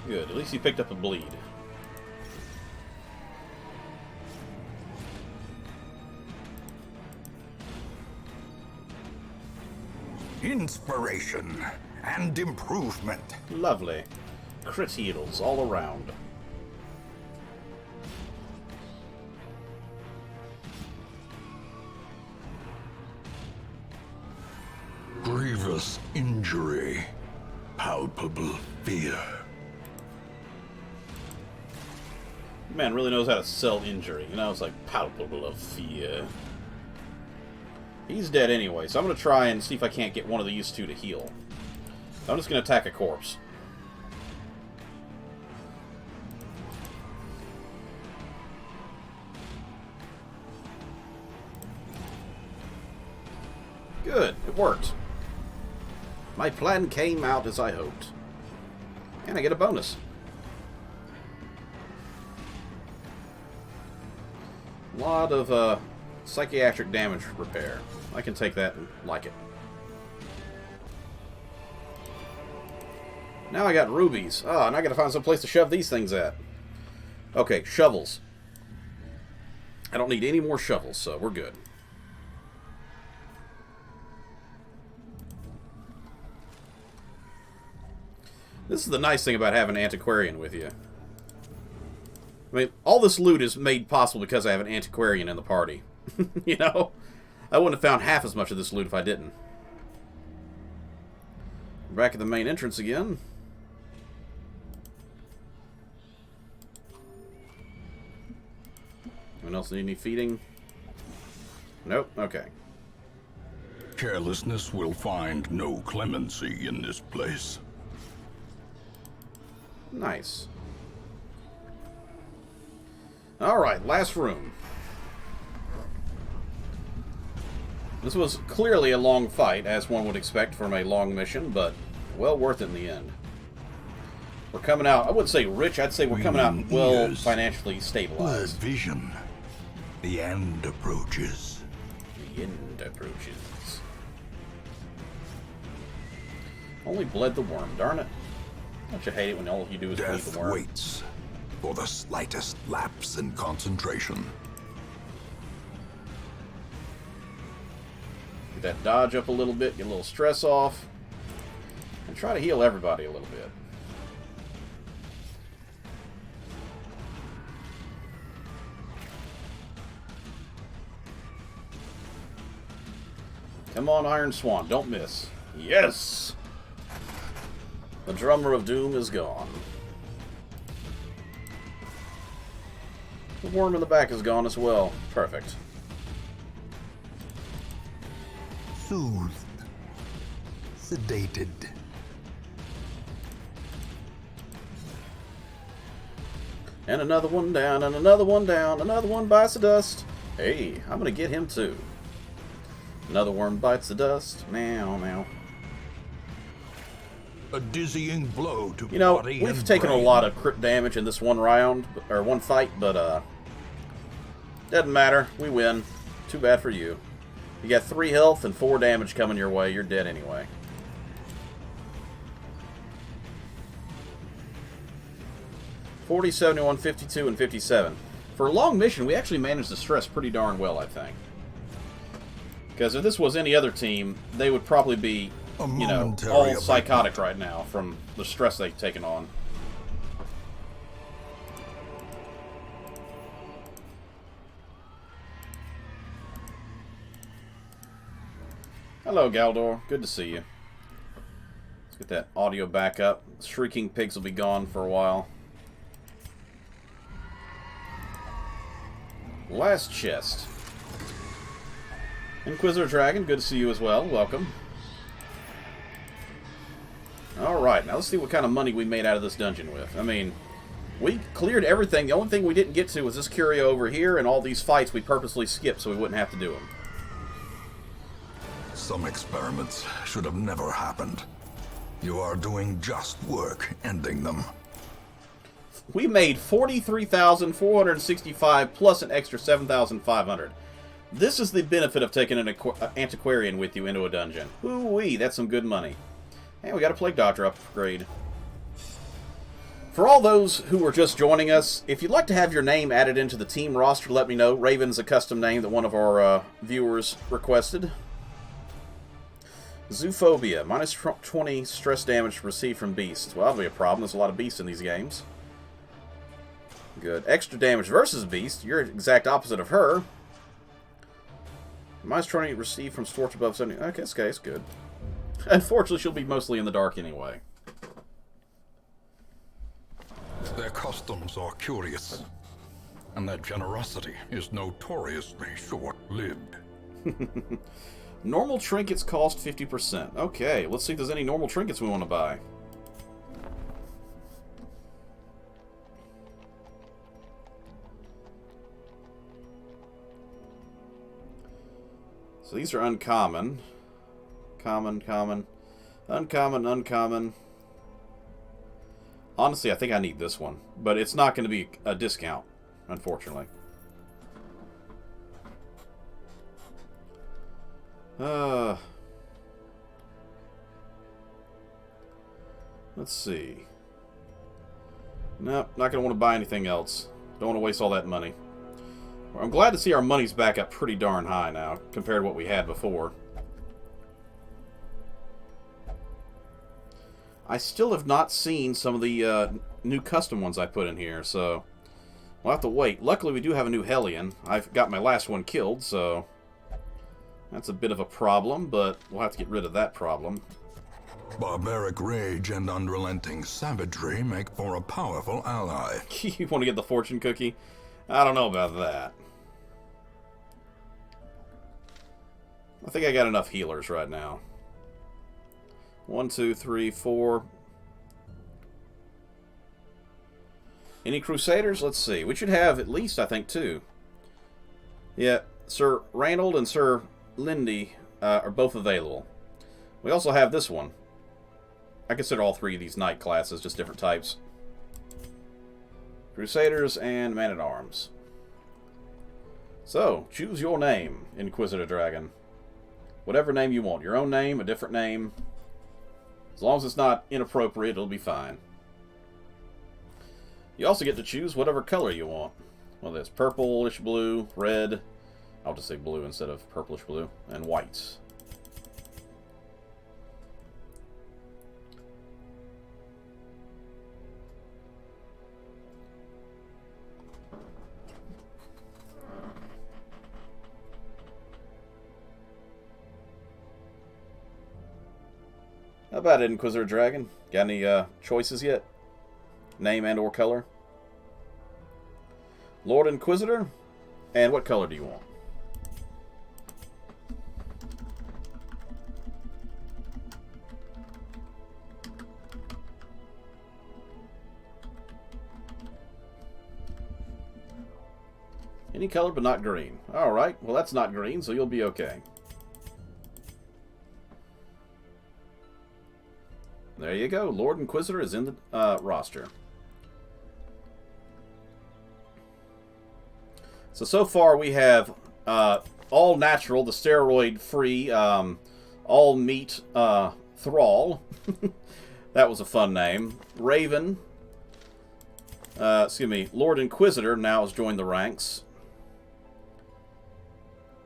[SPEAKER 1] Good. At least he picked up a bleed.
[SPEAKER 2] Inspiration and improvement.
[SPEAKER 1] Lovely. Crit heals all around.
[SPEAKER 2] Grievous injury. Palpable fear.
[SPEAKER 1] Man really knows how to sell injury. You know, it's like palpable of fear. He's dead anyway, so I'm going to try and see if I can't get one of these two to heal. So I'm just going to attack a corpse. Good, it worked. My plan came out as I hoped. And I get a bonus. A lot of psychiatric damage repair. I can take that and like it. Now I got rubies. Oh, and I gotta find some place to shove these things at. Okay, shovels. I don't need any more shovels, so we're good. This is the nice thing about having an antiquarian with you. I mean, all this loot is made possible because I have an antiquarian in the party. You know? I wouldn't have found half as much of this loot if I didn't. Back at the main entrance again. Anyone else need any feeding? Nope. Okay.
[SPEAKER 2] Carelessness will find no clemency in this place.
[SPEAKER 1] Nice. Alright, last room. This was clearly a long fight, as one would expect from a long mission, but well worth it in the end. We're coming out, I wouldn't say rich, I'd say we're coming out well financially stabilized.
[SPEAKER 2] Vision. The end approaches.
[SPEAKER 1] The end approaches. Only bled the worm, darn it. Don't you hate it when all you do is bleed
[SPEAKER 2] Death
[SPEAKER 1] the worm?
[SPEAKER 2] waits for the slightest lapse in concentration.
[SPEAKER 1] Get that dodge up a little bit, get a little stress off, and try to heal everybody a little bit. Come on, Iron Swan, don't miss. Yes! The Drummer of Doom is gone. The worm in the back is gone as well. Perfect.
[SPEAKER 2] Soothed. Sedated.
[SPEAKER 1] And another one down, and another one down, another one bites the dust. Hey, I'm gonna get him too. Another worm bites the dust. Meow, meow.
[SPEAKER 2] A dizzying blow to
[SPEAKER 1] You know,
[SPEAKER 2] body
[SPEAKER 1] we've
[SPEAKER 2] and
[SPEAKER 1] taken a
[SPEAKER 2] brain.
[SPEAKER 1] lot of crit damage in this one round, or one fight, but, doesn't matter. We win. Too bad for you. You got 3 health and 4 damage coming your way. You're dead anyway. 40, 71, 52, and 57. For a long mission, we actually managed the stress pretty darn well, I think. Because if this was any other team, they would probably be, you know, all psychotic right now from the stress they've taken on. Hello, Galdor. Good to see you. Let's get that audio back up. Shrieking pigs will be gone for a while. Last chest. Inquisitor Dragon, good to see you as well. Welcome. Alright, now let's see what kind of money we made out of this dungeon with. I mean, we cleared everything. The only thing we didn't get to was this curio over here, and all these fights we purposely skipped so we wouldn't have to do them.
[SPEAKER 2] Some experiments should have never happened. You are doing just work ending them.
[SPEAKER 1] We made 43,465 plus an extra 7,500. This is the benefit of taking an antiquarian with you into a dungeon. Ooh-wee, that's some good money. And we got a Plague Doctor upgrade. For all those who are just joining us, if you'd like to have your name added into the team roster, let me know. Raven's a custom name that one of our viewers requested. Zoophobia, minus 20 stress damage received from beasts. Well, that'll be a problem. There's a lot of beasts in these games. Good. Extra damage versus beast. You're exact opposite of her. Minus 20 received from torch above 70. Okay, it's good. Unfortunately, she'll be mostly in the dark anyway.
[SPEAKER 2] Their customs are curious, and their generosity is notoriously short-lived.
[SPEAKER 1] Normal trinkets cost 50%. Okay, let's see if there's any normal trinkets we want to buy. So these are uncommon. Common, common. Uncommon, uncommon. Honestly, I think I need this one. But it's not going to be a discount, unfortunately. Let's see. Nope, not going to want to buy anything else. Don't want to waste all that money. I'm glad to see our money's back up pretty darn high now, compared to what we had before. I still have not seen some of the new custom ones I put in here, so we'll have to wait. Luckily, we do have a new Hellion. I've got my last one killed, so that's a bit of a problem, but we'll have to get rid of that problem.
[SPEAKER 2] Barbaric rage and unrelenting savagery make for a powerful ally.
[SPEAKER 1] You want to get the fortune cookie? I don't know about that. I think I got enough healers right now. 1, 2, 3, 4. Any Crusaders? Let's see. We should have at least, I think, 2. Yeah, Sir Ranald and Sir Lindy are both available. We also have this one. I consider all 3 of these knight classes just different types. Crusaders and Man-at-Arms. So, choose your name, Inquisitor Dragon. Whatever name you want. Your own name, a different name. As long as it's not inappropriate, it'll be fine. You also get to choose whatever color you want. Whether it's purplish blue, red, I'll just say blue instead of purplish blue, and whites. How about it, Inquisitor Dragon? Got any choices yet? Name and or color? Lord Inquisitor? And what color do you want? Any color but not green. Alright, well that's not green, so you'll be okay. There you go. Lord Inquisitor is in the roster. So far we have all natural, the steroid-free, all meat Thrall. That was a fun name. Raven. Excuse me, Lord Inquisitor now has joined the ranks.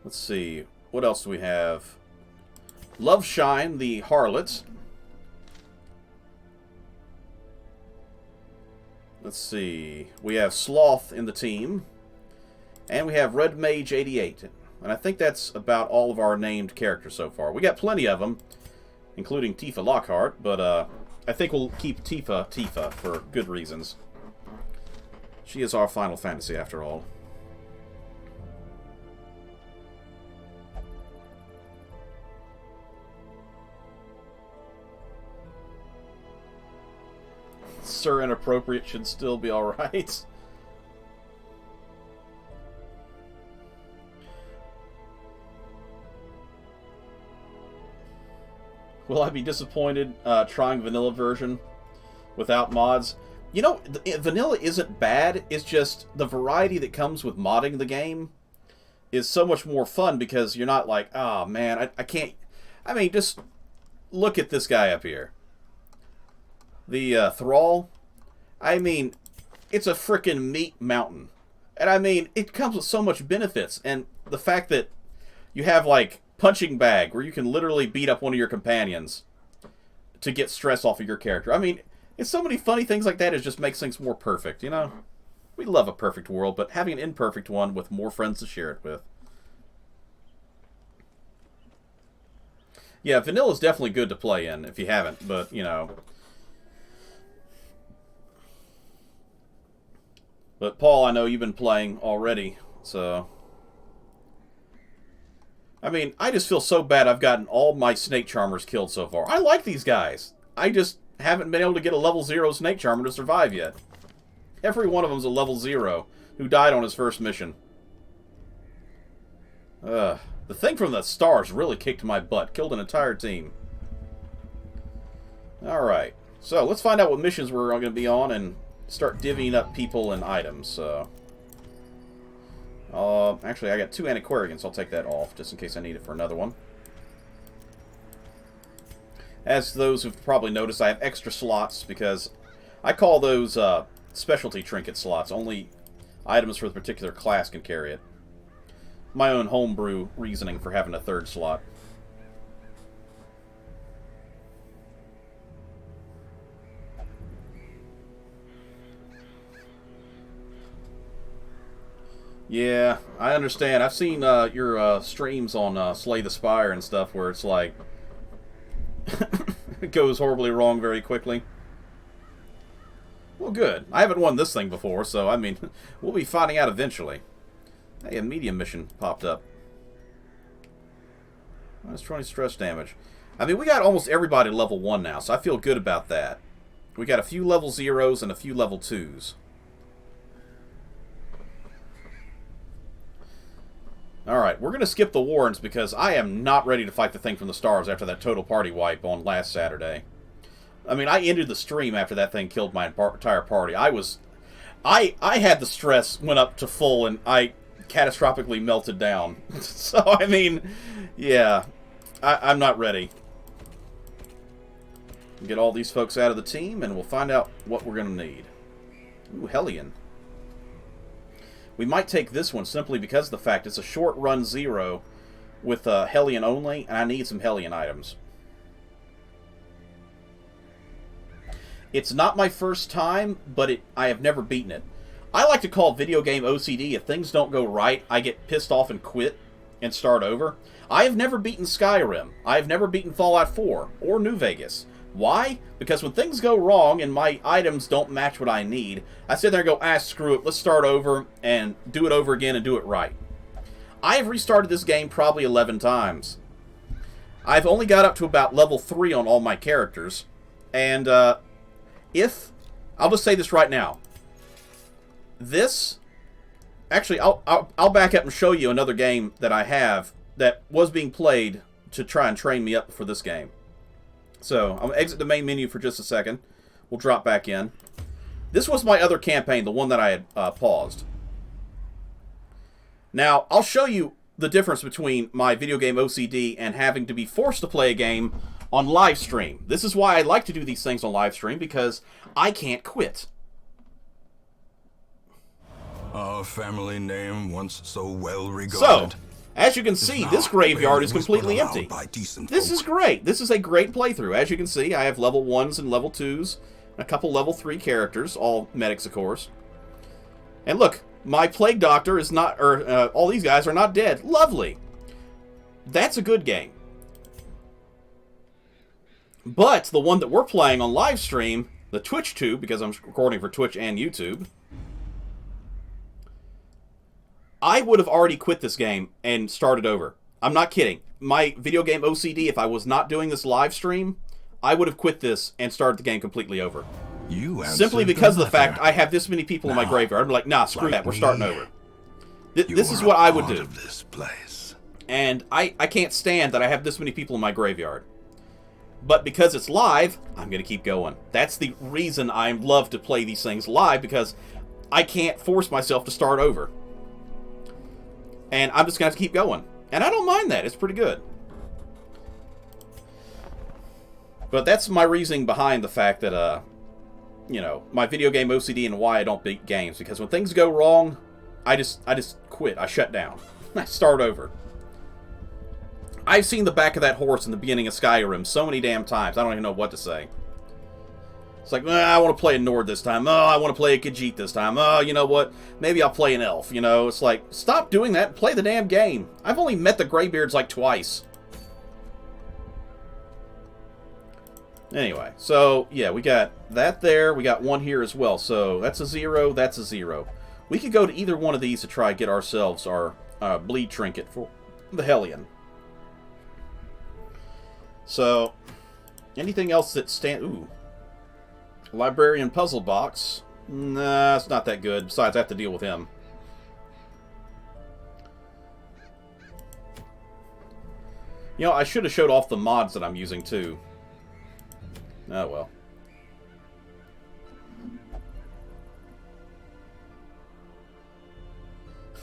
[SPEAKER 1] Let's see, what else do we have? Loveshine, the Harlot. Let's see, we have Sloth in the team. And we have Red Mage 88. And I think that's about all of our named characters so far. We got plenty of them, including Tifa Lockhart, but I think we'll keep Tifa for good reasons. She is our Final Fantasy, after all. Sir Inappropriate should still be alright. Will I be disappointed trying vanilla version without mods? You know, vanilla isn't bad. It's just the variety that comes with modding the game is so much more fun because you're not like, oh man, I can't. I mean, just look at this guy up here. The Thrall. I mean, it's a frickin' meat mountain. And I mean, it comes with so much benefits. And the fact that you have, like, punching bag where you can literally beat up one of your companions to get stress off of your character. I mean, it's so many funny things like that. It just makes things more perfect, you know? We love a perfect world, but having an imperfect one with more friends to share it with. Yeah, vanilla is definitely good to play in if you haven't, but, you know. But, Paul, I know you've been playing already, so. I mean, I just feel so bad I've gotten all my Snake Charmers killed so far. I like these guys. I just haven't been able to get a level 0 Snake Charmer to survive yet. Every one of them's a level 0 who died on his first mission. The thing from the stars really kicked my butt. Killed an entire team. Alright. So, let's find out what missions we're going to be on and start divvying up people and items, so. Actually, I got 2 Antiquarians. I'll take that off, just in case I need it for another one. As those who've probably noticed, I have extra slots, because I call those, specialty trinket slots. Only items for the particular class can carry it. My own homebrew reasoning for having a 3rd slot. Yeah, I understand. I've seen your streams on Slay the Spire and stuff where it's like it goes horribly wrong very quickly. Well, good. I haven't won this thing before, so I mean, we'll be finding out eventually. Hey, a medium mission popped up. That's 20 stress damage. I mean, we got almost everybody level 1 now, so I feel good about that. We got a few level 0s and a few level 2s. Alright, we're going to skip the Warrens because I am not ready to fight the thing from the stars after that total party wipe on last Saturday. I mean, I ended the stream after that thing killed my entire party. I had the stress went up to full and I catastrophically melted down. So, I mean, yeah, I'm not ready. Get all these folks out of the team and we'll find out what we're going to need. Ooh, Hellion. We might take this one simply because of the fact it's a short run 0 with Hellion only, and I need some Hellion items. It's not my first time, but I have never beaten it. I like to call video game OCD. If things don't go right, I get pissed off and quit and start over. I have never beaten Skyrim. I have never beaten Fallout 4 or New Vegas. Why? Because when things go wrong and my items don't match what I need, I sit there and go, screw it, let's start over and do it over again and do it right. I have restarted this game probably 11 times. I've only got up to about level 3 on all my characters. And, I'll just say this right now. Actually, I'll back up and show you another game that I have that was being played to try and train me up for this game. So, I'm going to exit the main menu for just a second. We'll drop back in. This was my other campaign, the one that I had paused. Now, I'll show you the difference between my video game OCD and having to be forced to play a game on live stream. This is why I like to do these things on live stream, because I can't quit.
[SPEAKER 3] Our family name, once so well
[SPEAKER 1] So,
[SPEAKER 3] regarded.
[SPEAKER 1] as you can see, this graveyard is completely empty. This is great. This is a great playthrough. As you can see, I have level 1s and level 2s, a couple level 3 characters, all medics, of course. And look, my Plague Doctor is not, or all these guys are not dead. Lovely. That's a good game. But the one that we're playing on live stream, the Twitch tube, because I'm recording for Twitch and YouTube, I would have already quit this game and started over. I'm not kidding. My video game OCD, if I was not doing this live stream, I would have quit this and started the game completely over. Simply because of the fact I have this many people in my graveyard. I'm like, nah, screw that. We're starting over. This is what I would do. And I can't stand that I have this many people in my graveyard. But because it's live, I'm going to keep going. That's the reason I love to play these things live, because I can't force myself to start over. And I'm just going to have to keep going. And I don't mind that. It's pretty good. But that's my reasoning behind the fact that, you know, my video game OCD and why I don't beat games. Because when things go wrong, I just quit. I shut down. I start over. I've seen the back of that horse in the beginning of Skyrim so many damn times, I don't even know what to say. It's like, I want to play a Nord this time. Oh, I want to play a Khajiit this time. Oh, you know what? Maybe I'll play an elf, you know? It's like, stop doing that and play the damn game. I've only met the Greybeards like twice. Anyway, so, yeah, we got that there. We got one here as well. So, that's a 0, that's a 0. We could go to either one of these to try and get ourselves our bleed trinket for the Hellion. So, anything else that ooh. Librarian puzzle box. Nah, it's not that good. Besides, I have to deal with him. You know, I should have showed off the mods that I'm using, too. Oh,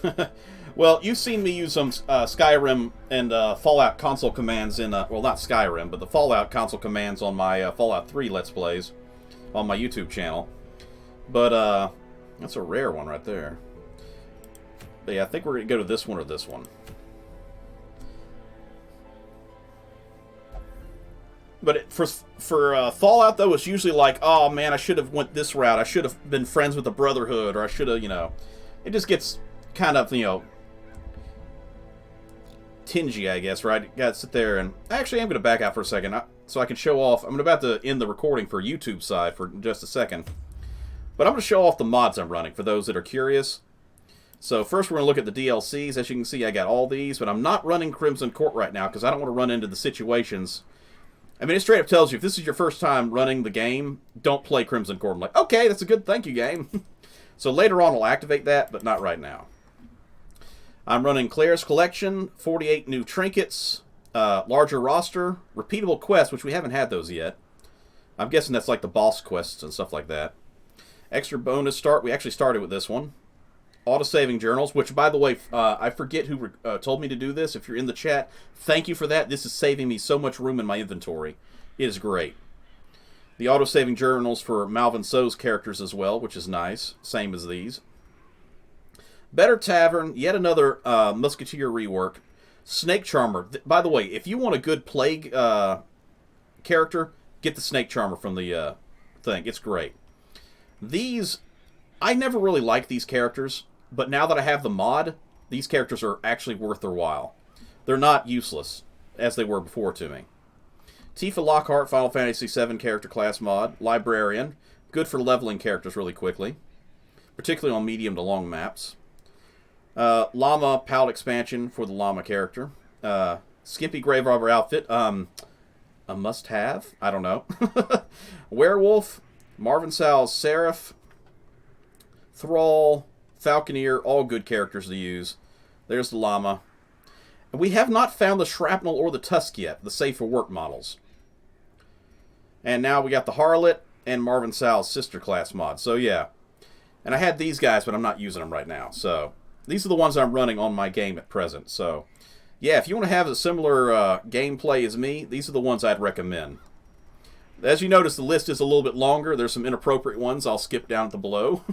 [SPEAKER 1] well. Well, you've seen me use some Skyrim and Fallout console commands in, well, not Skyrim, but the Fallout console commands on my Fallout 3 Let's Plays on my YouTube channel. But, that's a rare one right there. But yeah, I think we're going to go to this one or this one. But for Fallout, though, it's usually like, oh, man, I should have went this route. I should have been friends with the Brotherhood, or I should have, you know... It just gets kind of, you know... tingy, I guess, right? You gotta sit there and... Actually, I'm going to back out for a second so I can show off... I'm about to end the recording for YouTube side for just a second. But I'm going to show off the mods I'm running for those that are curious. So first we're going to look at the DLCs. As you can see, I got all these, but I'm not running Crimson Court right now because I don't want to run into the situations... I mean, it straight up tells you, if this is your first time running the game, don't play Crimson Court. I'm like, okay, that's a good thank you game. So later on I'll activate that, but not right now. I'm running Claire's Collection, 48 new trinkets, larger roster, repeatable quests, which we haven't had those yet. I'm guessing that's like the boss quests and stuff like that. Extra bonus start, we actually started with this one. Auto-saving journals, which, by the way, I forget who told me to do this. If you're in the chat, thank you for that. This is saving me so much room in my inventory. It is great. The auto-saving journals for Malvin So's characters as well, which is nice. Same as these. Better Tavern, yet another Musketeer rework. Snake Charmer. By the way, if you want a good Plague character, get the Snake Charmer from the thing. It's great. These, I never really liked these characters. But now that I have the mod, these characters are actually worth their while. They're not useless, as they were before to me. Tifa Lockhart, Final Fantasy VII character class mod. Librarian, good for leveling characters really quickly, particularly on medium to long maps. Llama Palette expansion for the Llama character. Skimpy Grave Robber outfit, a must-have? I don't know. Werewolf, Marvin Sal's Seraph, Thrall, Falconeer, all good characters to use. There's the Llama. And we have not found the Shrapnel or the Tusk yet, the Safe for Work models. And now we got the Harlot and Marvin Sal's sister class mod. So yeah. And I had these guys, but I'm not using them right now. So these are the ones I'm running on my game at present. So yeah, if you want to have a similar gameplay as me, these are the ones I'd recommend. As you notice, the list is a little bit longer. There's some inappropriate ones I'll skip down to below.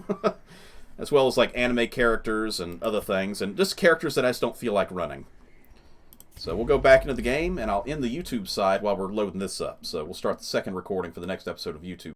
[SPEAKER 1] as well as like anime characters and other things, and just characters that I just don't feel like running. So we'll go back into the game, and I'll end the YouTube side while we're loading this up. So we'll start the second recording for the next episode of YouTube.